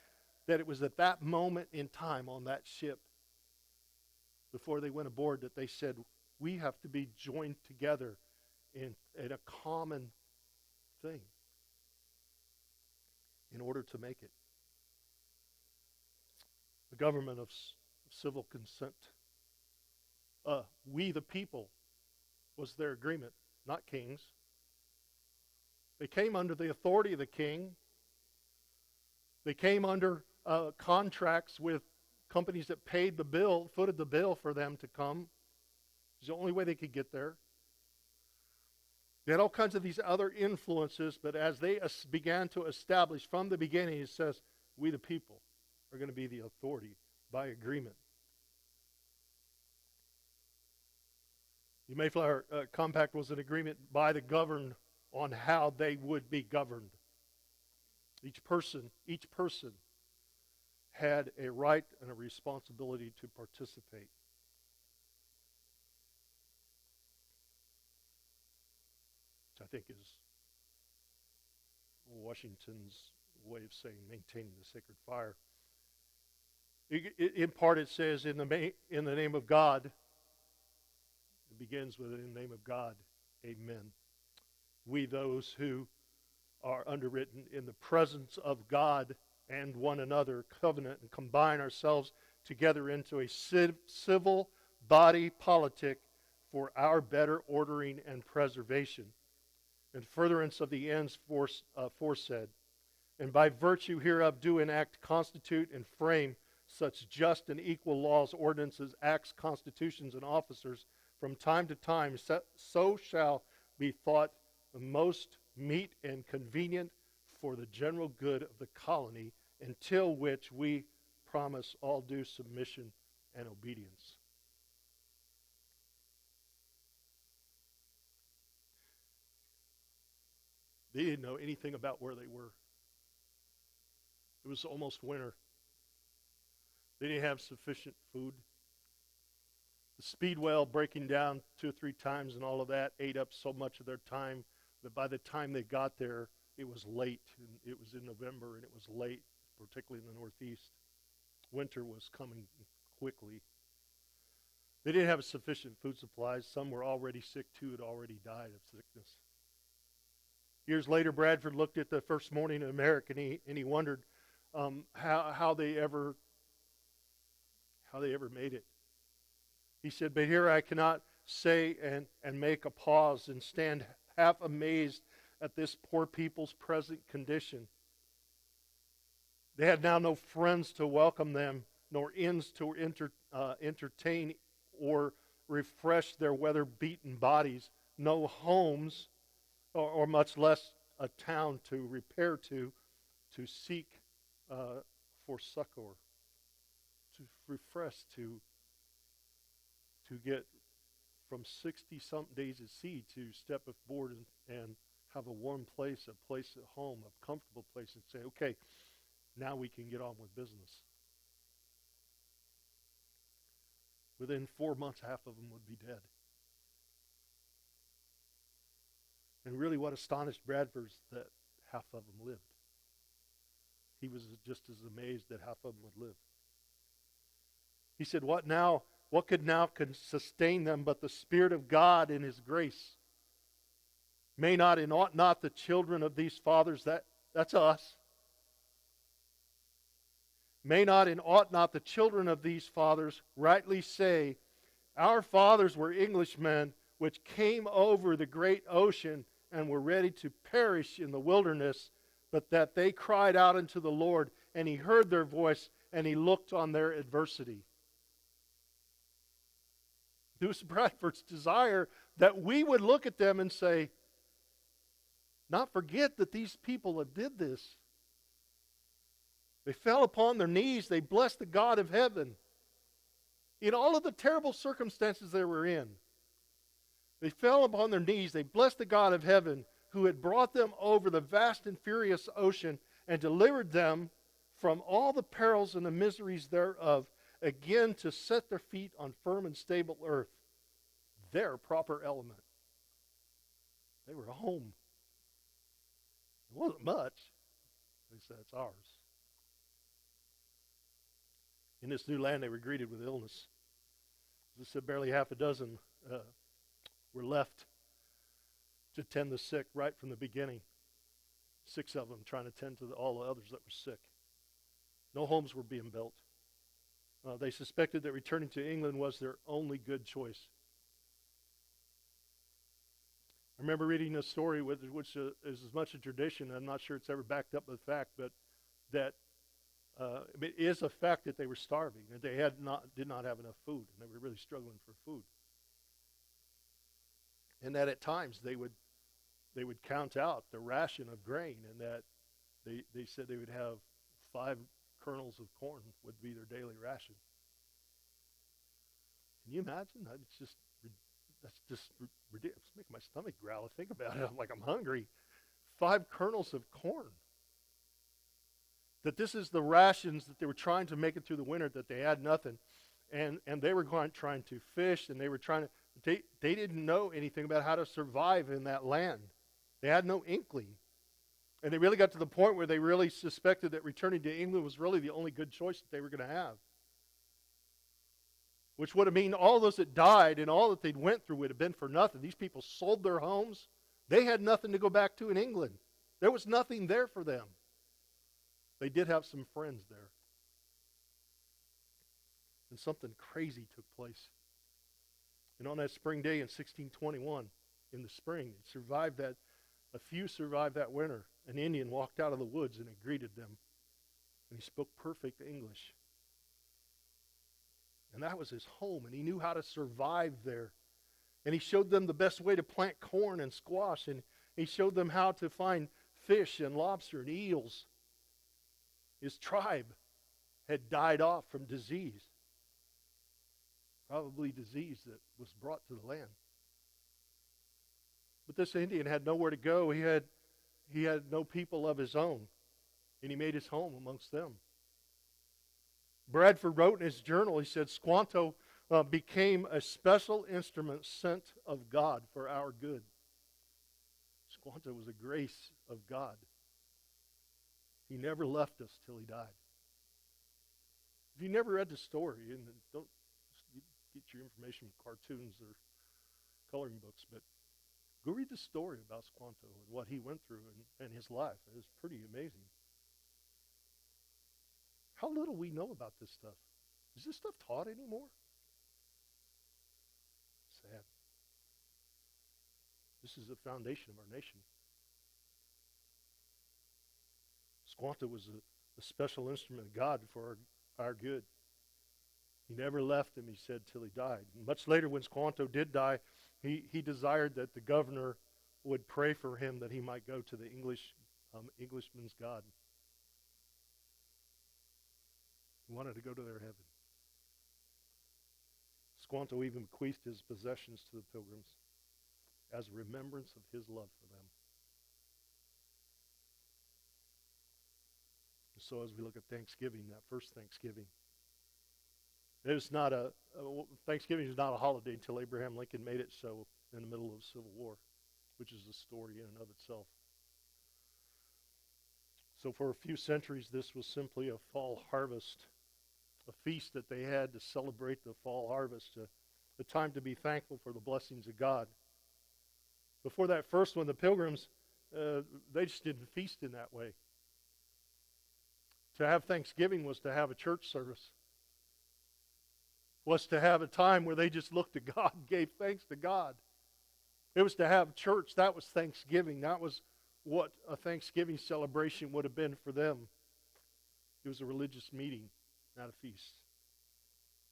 Speaker 1: that it was at that moment in time on that ship, before they went aboard, that they said, we have to be joined together in a common thing in order to make it. The government of civil consent. We the people was their agreement, not kings. They came under the authority of the king. They came under contracts with companies that paid the bill, footed the bill for them to come. It's the only way they could get there. They had all kinds of these other influences, but as they began to establish from the beginning, it says, we the people are going to be the authority by agreement. The Mayflower Compact was an agreement by the governed on how they would be governed. Each person had a right and a responsibility to participate. Which I think is Washington's way of saying maintaining the sacred fire. In part it says, in the name of God. It begins with, in the name of God, amen. We, those who are underwritten in the presence of God and one another, covenant, and combine ourselves together into a civil body politic for our better ordering and preservation, and furtherance of the ends foresaid, and by virtue hereof do enact, constitute, and frame such just and equal laws, ordinances, acts, constitutions, and officers from time to time, so shall be thought most meet and convenient for the general good of the colony, until which we promise all due submission and obedience. They didn't know anything about where they were. It was almost winter. They didn't have sufficient food. The speed well breaking down 2 or 3 times and all of that ate up so much of their time that by the time they got there, it was late. And it was in November, and it was late, particularly in the Northeast. Winter was coming quickly. They didn't have sufficient food supplies. Some were already sick too, had already died of sickness. Years later, Bradford looked at the first morning in America, and he wondered how they ever made it. He said, but here I cannot say and make a pause and stand half amazed at this poor people's present condition. They had now no friends to welcome them, nor inns to entertain or refresh their weather-beaten bodies, no homes, or much less a town to repair to seek for succor, to refresh, to get from 60-something days at sea to step aboard and have a warm place, a place at home, a comfortable place, and say, okay, now we can get on with business. Within 4 months, half of them would be dead. And really what astonished Bradford is that half of them lived. He was just as amazed that half of them would live. He said, what could now sustain them but the Spirit of God in His grace? May not and ought not the children of these fathers, that's us. May not and ought not the children of these fathers rightly say, our fathers were Englishmen which came over the great ocean and were ready to perish in the wilderness, but that they cried out unto the Lord, and He heard their voice, and He looked on their adversity. It was Bradford's desire that we would look at them and say, not forget that these people have did this. They fell upon their knees. They blessed the God of heaven. In all of the terrible circumstances they were in, they fell upon their knees. They blessed the God of heaven who had brought them over the vast and furious ocean and delivered them from all the perils and the miseries thereof, again to set their feet on firm and stable earth, their proper element. They were home. It wasn't much. They said, it's ours. In this new land, they were greeted with illness. As I said, barely half a dozen were left to tend the sick right from the beginning. 6 of them trying to tend to all the others that were sick. No homes were being built. They suspected that returning to England was their only good choice. I remember reading a story which is as much a tradition, I'm not sure it's ever backed up with fact, but that it is a fact that they were starving, and they did not have enough food, and they were really struggling for food. And that at times they would they would count out the ration of grain, and that they said they would have 5 kernels of corn would be their daily ration. Can you imagine? That's just ridiculous. It's making my stomach growl to think about it. I'm like, I'm hungry. 5 kernels of corn. That this is the rations that they were trying to make it through the winter, that they had nothing. And they were trying to fish, and they were trying to, they didn't know anything about how to survive in that land. They had no inkling. And they really got to the point where they really suspected that returning to England was really the only good choice that they were going to have. Which would have mean all those that died and all that they'd went through would have been for nothing. These people sold their homes. They had nothing to go back to in England. There was nothing there for them. They did have some friends there. And something crazy took place. And on that spring day in 1621, in the spring, a few survived that winter. An Indian walked out of the woods and he greeted them. And he spoke perfect English. And that was his home, and he knew how to survive there. And he showed them the best way to plant corn and squash, and he showed them how to find fish and lobster and eels. His tribe had died off from disease. Probably disease that was brought to the land. But this Indian had nowhere to go. He had no people of his own, and he made his home amongst them. Bradford wrote in his journal, he said, Squanto became a special instrument sent of God for our good. Squanto was a grace of God. He never left us till he died. If you never read the story, and don't get your information from cartoons or coloring books, but go read the story about Squanto and what he went through and his life. It was pretty amazing. How little we know about this stuff. Is this stuff taught anymore? Sad. This is the foundation of our nation. Squanto was a special instrument of God for our good. He never left him, he said, till he died. And much later, when Squanto did die, he desired that the governor would pray for him that he might go to the Englishman's God. He wanted to go to their heaven. Squanto even bequeathed his possessions to the Pilgrims as a remembrance of his love for them. So as we look at Thanksgiving, that first Thanksgiving, Thanksgiving is not a holiday until Abraham Lincoln made it so in the middle of the Civil War, which is a story in and of itself. So for a few centuries, this was simply a fall harvest, a feast that they had to celebrate the fall harvest, a time to be thankful for the blessings of God. Before that first one, the Pilgrims, they just didn't feast in that way. To have Thanksgiving was to have a church service, was to have a time where they just looked to God and gave thanks to God. It was to have church. That was Thanksgiving. That was what a Thanksgiving celebration would have been for them. It was a religious meeting, not a feast.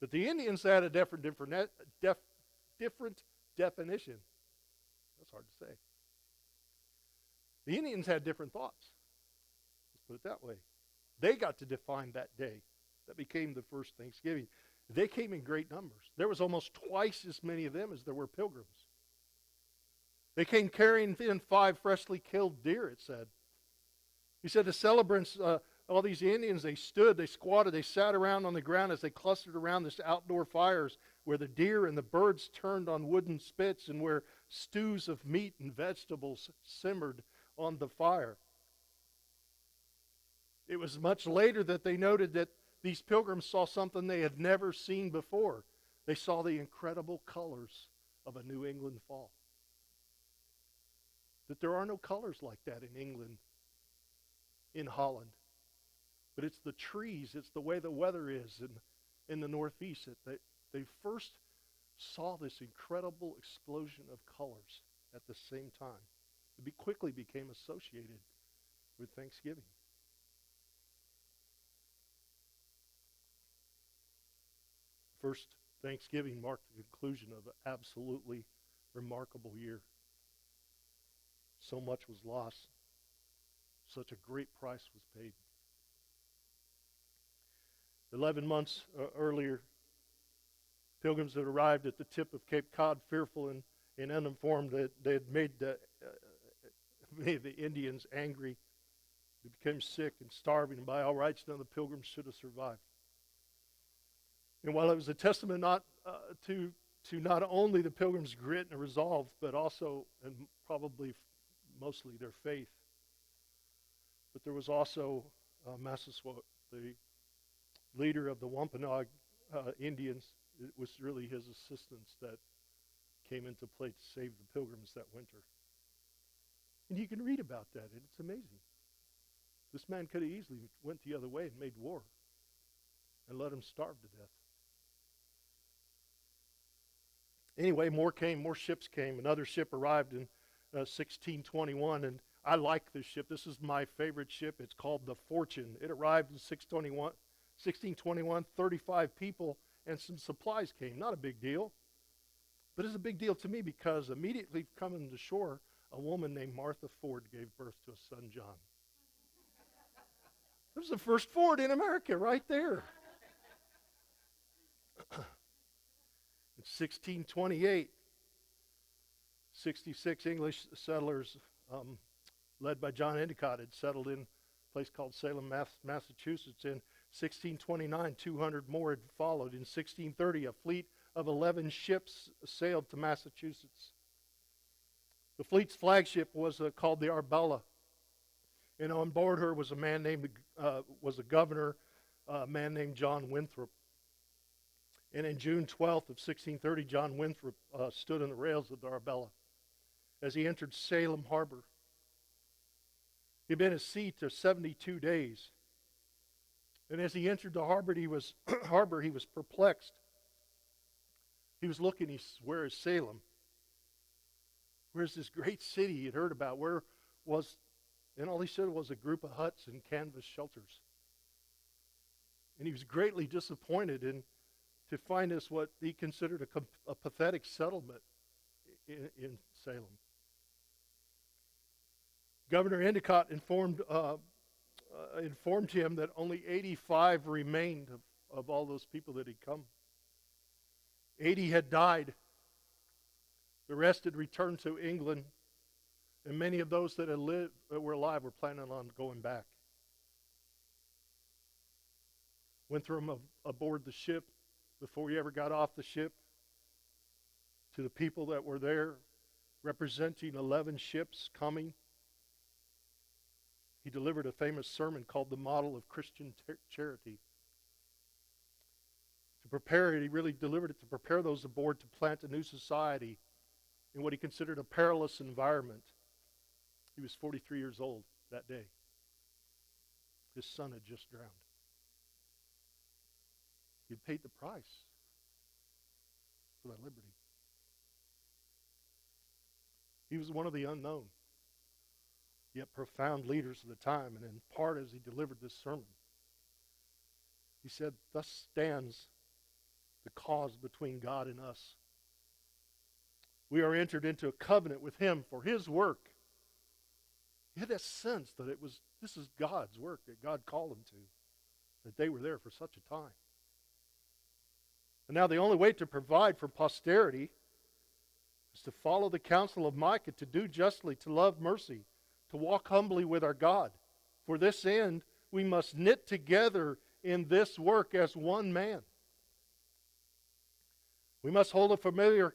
Speaker 1: But the Indians had a different definition. That's hard to say. The Indians had different thoughts. Let's put it that way. They got to define that day. That became the first Thanksgiving. They came in great numbers. There was almost twice as many of them as there were pilgrims. They came carrying in 5 freshly killed deer, it said. He said the celebrants, all these Indians, they stood, they squatted, they sat around on the ground as they clustered around this outdoor fires where the deer and the birds turned on wooden spits and where stews of meat and vegetables simmered on the fire. It was much later that they noted that these pilgrims saw something they had never seen before. They saw the incredible colors of a New England fall. That there are no colors like that in England, in Holland. But it's the trees, it's the way the weather is in the Northeast. That they first saw this incredible explosion of colors at the same time. It quickly became associated with Thanksgiving. First Thanksgiving marked the conclusion of an absolutely remarkable year. so much was lost. Such a great price was paid. 11 months earlier, Pilgrims had arrived at the tip of Cape Cod, fearful and uninformed that they had made the Indians angry. They became sick and starving, and by all rights, none of the Pilgrims should have survived. And while it was a testament to not only the Pilgrims' grit and resolve, but also, and probably mostly, their faith, but there was also Massasoit, the leader of the Wampanoag Indians. It was really his assistance that came into play to save the Pilgrims that winter. And you can read about that, and it's amazing. This man could have easily went the other way and made war and let them starve to death. Anyway, more ships came. Another ship arrived in 1621, and I like this ship. This is my favorite ship. It's called the Fortune. It arrived in 1621, 35 people, and some supplies came. Not a big deal, but it's a big deal to me because immediately coming to shore, a woman named Martha Ford gave birth to a son, John. It was the first Ford in America right there. In 1628, 66 English settlers, led by John Endicott, had settled in a place called Salem, Massachusetts. In 1629, 200 more had followed. In 1630, a fleet of 11 ships sailed to Massachusetts. The fleet's flagship was called the Arbella, and on board her was a man named was a governor, a man named John Winthrop. And in June 12th of 1630, John Winthrop stood on the rails of the Arbella as he entered Salem Harbor. He'd been at sea for 72 days. And as he entered the harbor, he was perplexed. He was looking, where is Salem? Where's this great city he'd heard about? And all he said was a group of huts and canvas shelters. And he was greatly disappointed to find this what he considered a pathetic settlement in Salem. Governor Endicott informed him that only 85 remained of all those people that had come. 80 had died. The rest had returned to England, and many of those that were alive were planning on going back. Winthrop aboard the ship. Before he ever got off the ship, to the people that were there, representing 11 ships coming, he delivered a famous sermon called The Model of Christian Charity. To prepare it, he really delivered it to prepare those aboard to plant a new society in what he considered a perilous environment. He was 43 years old that day. His son had just drowned. He had paid the price for that liberty. He was one of the unknown, yet profound leaders of the time. And in part, as he delivered this sermon, he said, "Thus stands the cause between God and us. We are entered into a covenant with him for his work." He had that sense that this is God's work that God called him to, that they were there for such a time. And now the only way to provide for posterity is to follow the counsel of Micah, to do justly, to love mercy, to walk humbly with our God. For this end, we must knit together in this work as one man. We must hold a familiar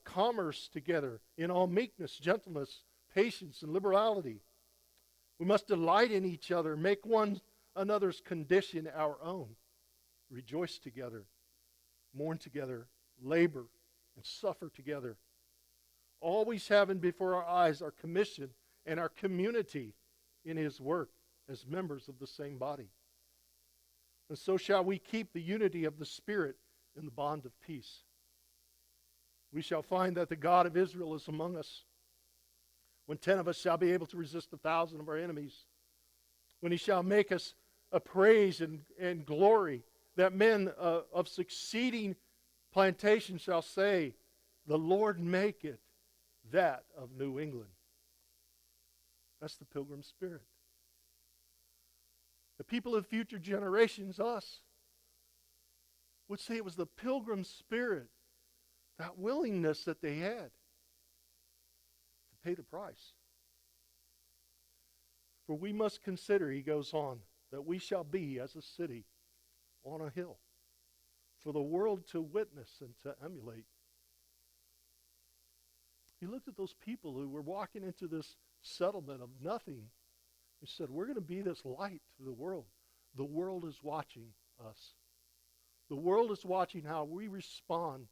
Speaker 1: commerce together in all meekness, gentleness, patience, and liberality. We must delight in each other, make one another's condition our own, rejoice together, mourn together, labor, and suffer together. Always having before our eyes our commission and our community in his work as members of the same body. And so shall we keep the unity of the Spirit in the bond of peace. We shall find that the God of Israel is among us. When 10 of us shall be able to resist 1,000 of our enemies. When he shall make us a praise and glory, that men of succeeding plantations shall say, "The Lord make it that of New England." That's the Pilgrim spirit. The people of future generations, us, would say it was the Pilgrim spirit, that willingness that they had to pay the price. For we must consider, he goes on, that we shall be as a city on a hill, for the world to witness and to emulate. He looked at those people who were walking into this settlement of nothing. He said, we're going to be this light to the world. The world is watching us. The world is watching how we respond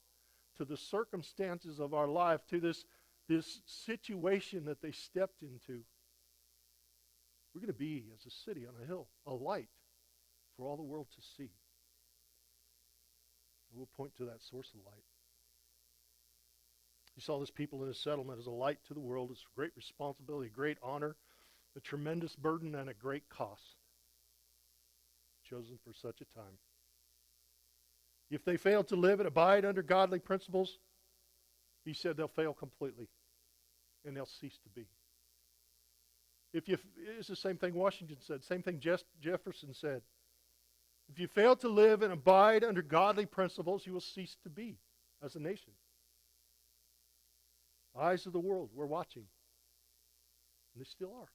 Speaker 1: to the circumstances of our life, to this situation that they stepped into. We're going to be, as a city on a hill, a light for all the world to see. And we'll point to that source of light. He saw this people in his settlement as a light to the world, as a great responsibility, a great honor, a tremendous burden, and a great cost, chosen for such a time. If they fail to live and abide under godly principles, he said they'll fail completely, and they'll cease to be. It's the same thing Washington said, same thing Jefferson said. If you fail to live and abide under godly principles, you will cease to be as a nation. Eyes of the world, we're watching. And they still are.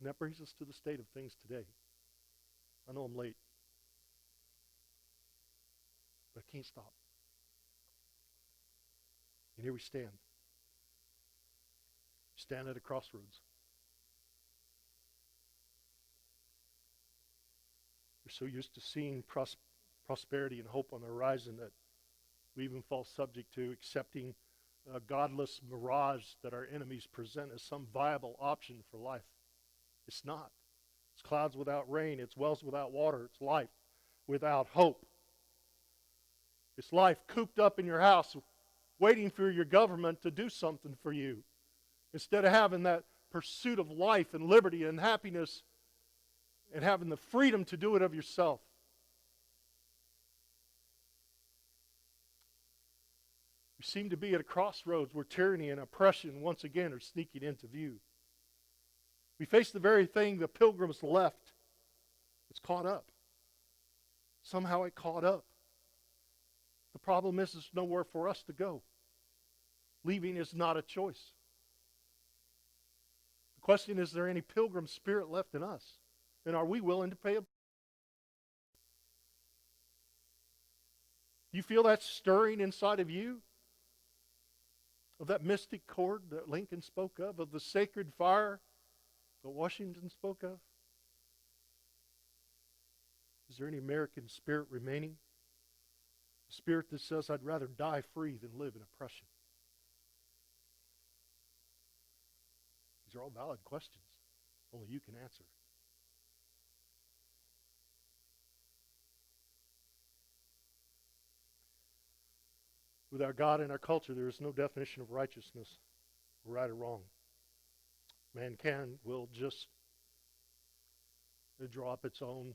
Speaker 1: And that brings us to the state of things today. I know I'm late, but I can't stop. And here we stand. Stand at a crossroads. We're so used to seeing prosperity and hope on the horizon that we even fall subject to accepting a godless mirage that our enemies present as some viable option for life. It's not. It's clouds without rain. It's wells without water. It's life without hope. It's life cooped up in your house waiting for your government to do something for you. Instead of having that pursuit of life and liberty and happiness and having the freedom to do it of yourself. We seem to be at a crossroads where tyranny and oppression once again are sneaking into view. We face the very thing the Pilgrims left. It's caught up. Somehow it caught up. The problem is there's nowhere for us to go. Leaving is not a choice. The question is there any Pilgrim spirit left in us? And are we willing to pay a... Do you feel that stirring inside of you? Of that mystic chord that Lincoln spoke of the sacred fire that Washington spoke of? Is there any American spirit remaining? A spirit that says, I'd rather die free than live in oppression. These are all valid questions. Only you can answer. With our God and our culture, there is no definition of righteousness, right or wrong. Man will just draw up its own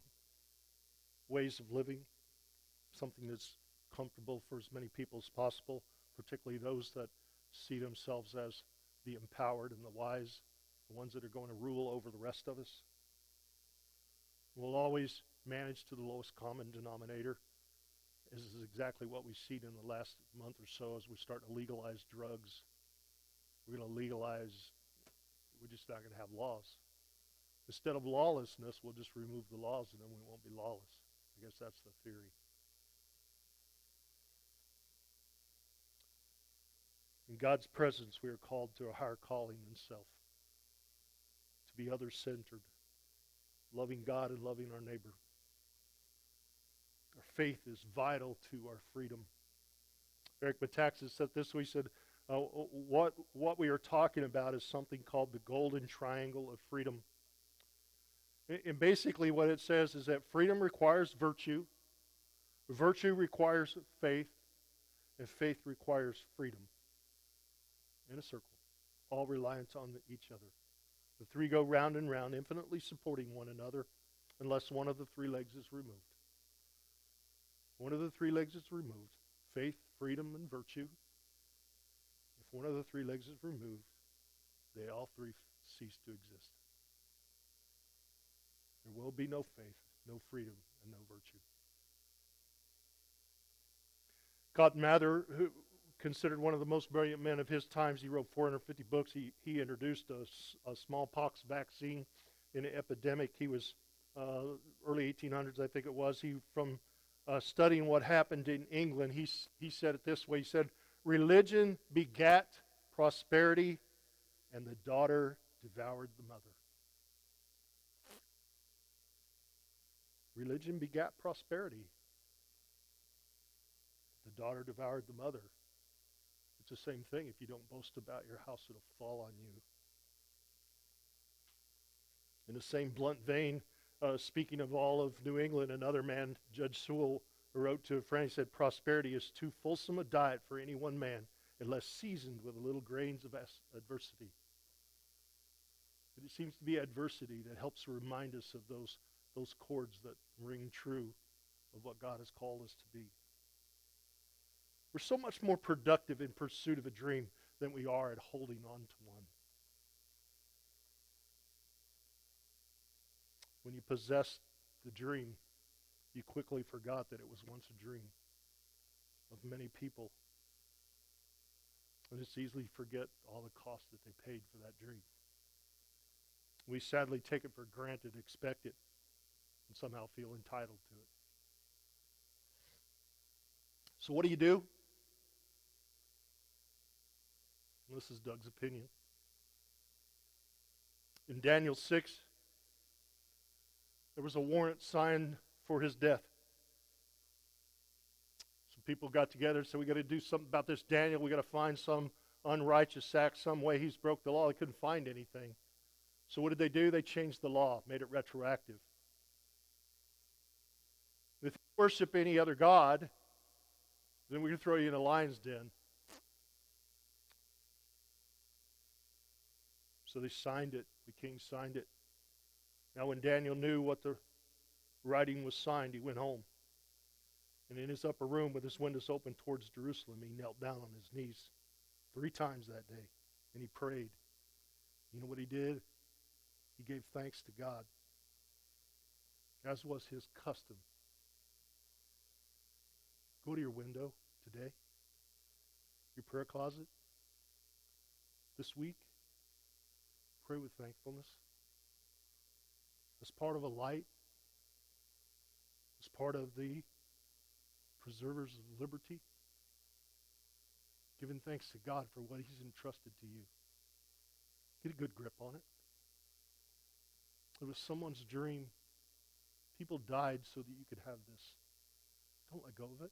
Speaker 1: ways of living, something that's comfortable for as many people as possible, particularly those that see themselves as the empowered and the wise, the ones that are going to rule over the rest of us. We'll always manage to the lowest common denominator. This is exactly what we've seen in the last month or so as we start to legalize drugs. We're going to legalize, we're just not going to have laws. Instead of lawlessness, we'll just remove the laws and then we won't be lawless. I guess that's the theory. In God's presence, we are called to a higher calling than self. To be other-centered, loving God and loving our neighbor. Our faith is vital to our freedom. Eric Metaxas said this, he said, what we are talking about is something called the golden triangle of freedom. And basically what it says is that freedom requires virtue requires faith, and faith requires freedom. In a circle, all reliant on each other. The three go round and round, infinitely supporting one another, unless one of the three legs is removed. One of the three legs is removed, faith, freedom, and virtue. If one of the three legs is removed, they all three cease to exist. There will be no faith, no freedom, and no virtue. Cotton Mather, who considered one of the most brilliant men of his times, he wrote 450 books. He introduced a smallpox vaccine in an epidemic. He was early 1800s, I think it was. He, from studying what happened in England, he said it this way. He said, "Religion begat prosperity, and the daughter devoured the mother." Religion begat prosperity. The daughter devoured the mother. It's the same thing. If you don't boast about your house, it'll fall on you. In the same blunt vein, speaking of all of New England, another man, Judge Sewell, wrote to a friend, he said, "Prosperity is too fulsome a diet for any one man unless seasoned with a little grains of adversity." But it seems to be adversity that helps remind us of those chords that ring true of what God has called us to be. We're so much more productive in pursuit of a dream than we are at holding on to one. When you possess the dream, you quickly forgot that it was once a dream of many people. And it's easy to forget all the cost that they paid for that dream. We sadly take it for granted, expect it, and somehow feel entitled to it. So what do? This is Doug's opinion. In Daniel 6, there was a warrant signed for his death. Some people got together and said, we got to do something about this Daniel. We got to find some unrighteous act, some way he's broke the law. They couldn't find anything. So what did they do? They changed the law, made it retroactive. If you worship any other god, then we can throw you in a lion's den. So they signed it. The king signed it. Now when Daniel knew what the writing was signed, he went home. And in his upper room with his windows open towards Jerusalem, he knelt down on his knees 3 times that day. And he prayed. You know what he did? He gave thanks to God, as was his custom. Go to your window today, your prayer closet, this week. Pray with thankfulness. As part of a light, as part of the preservers of liberty, giving thanks to God for what he's entrusted to you. Get a good grip on it. It was someone's dream. People died so that you could have this. Don't let go of it.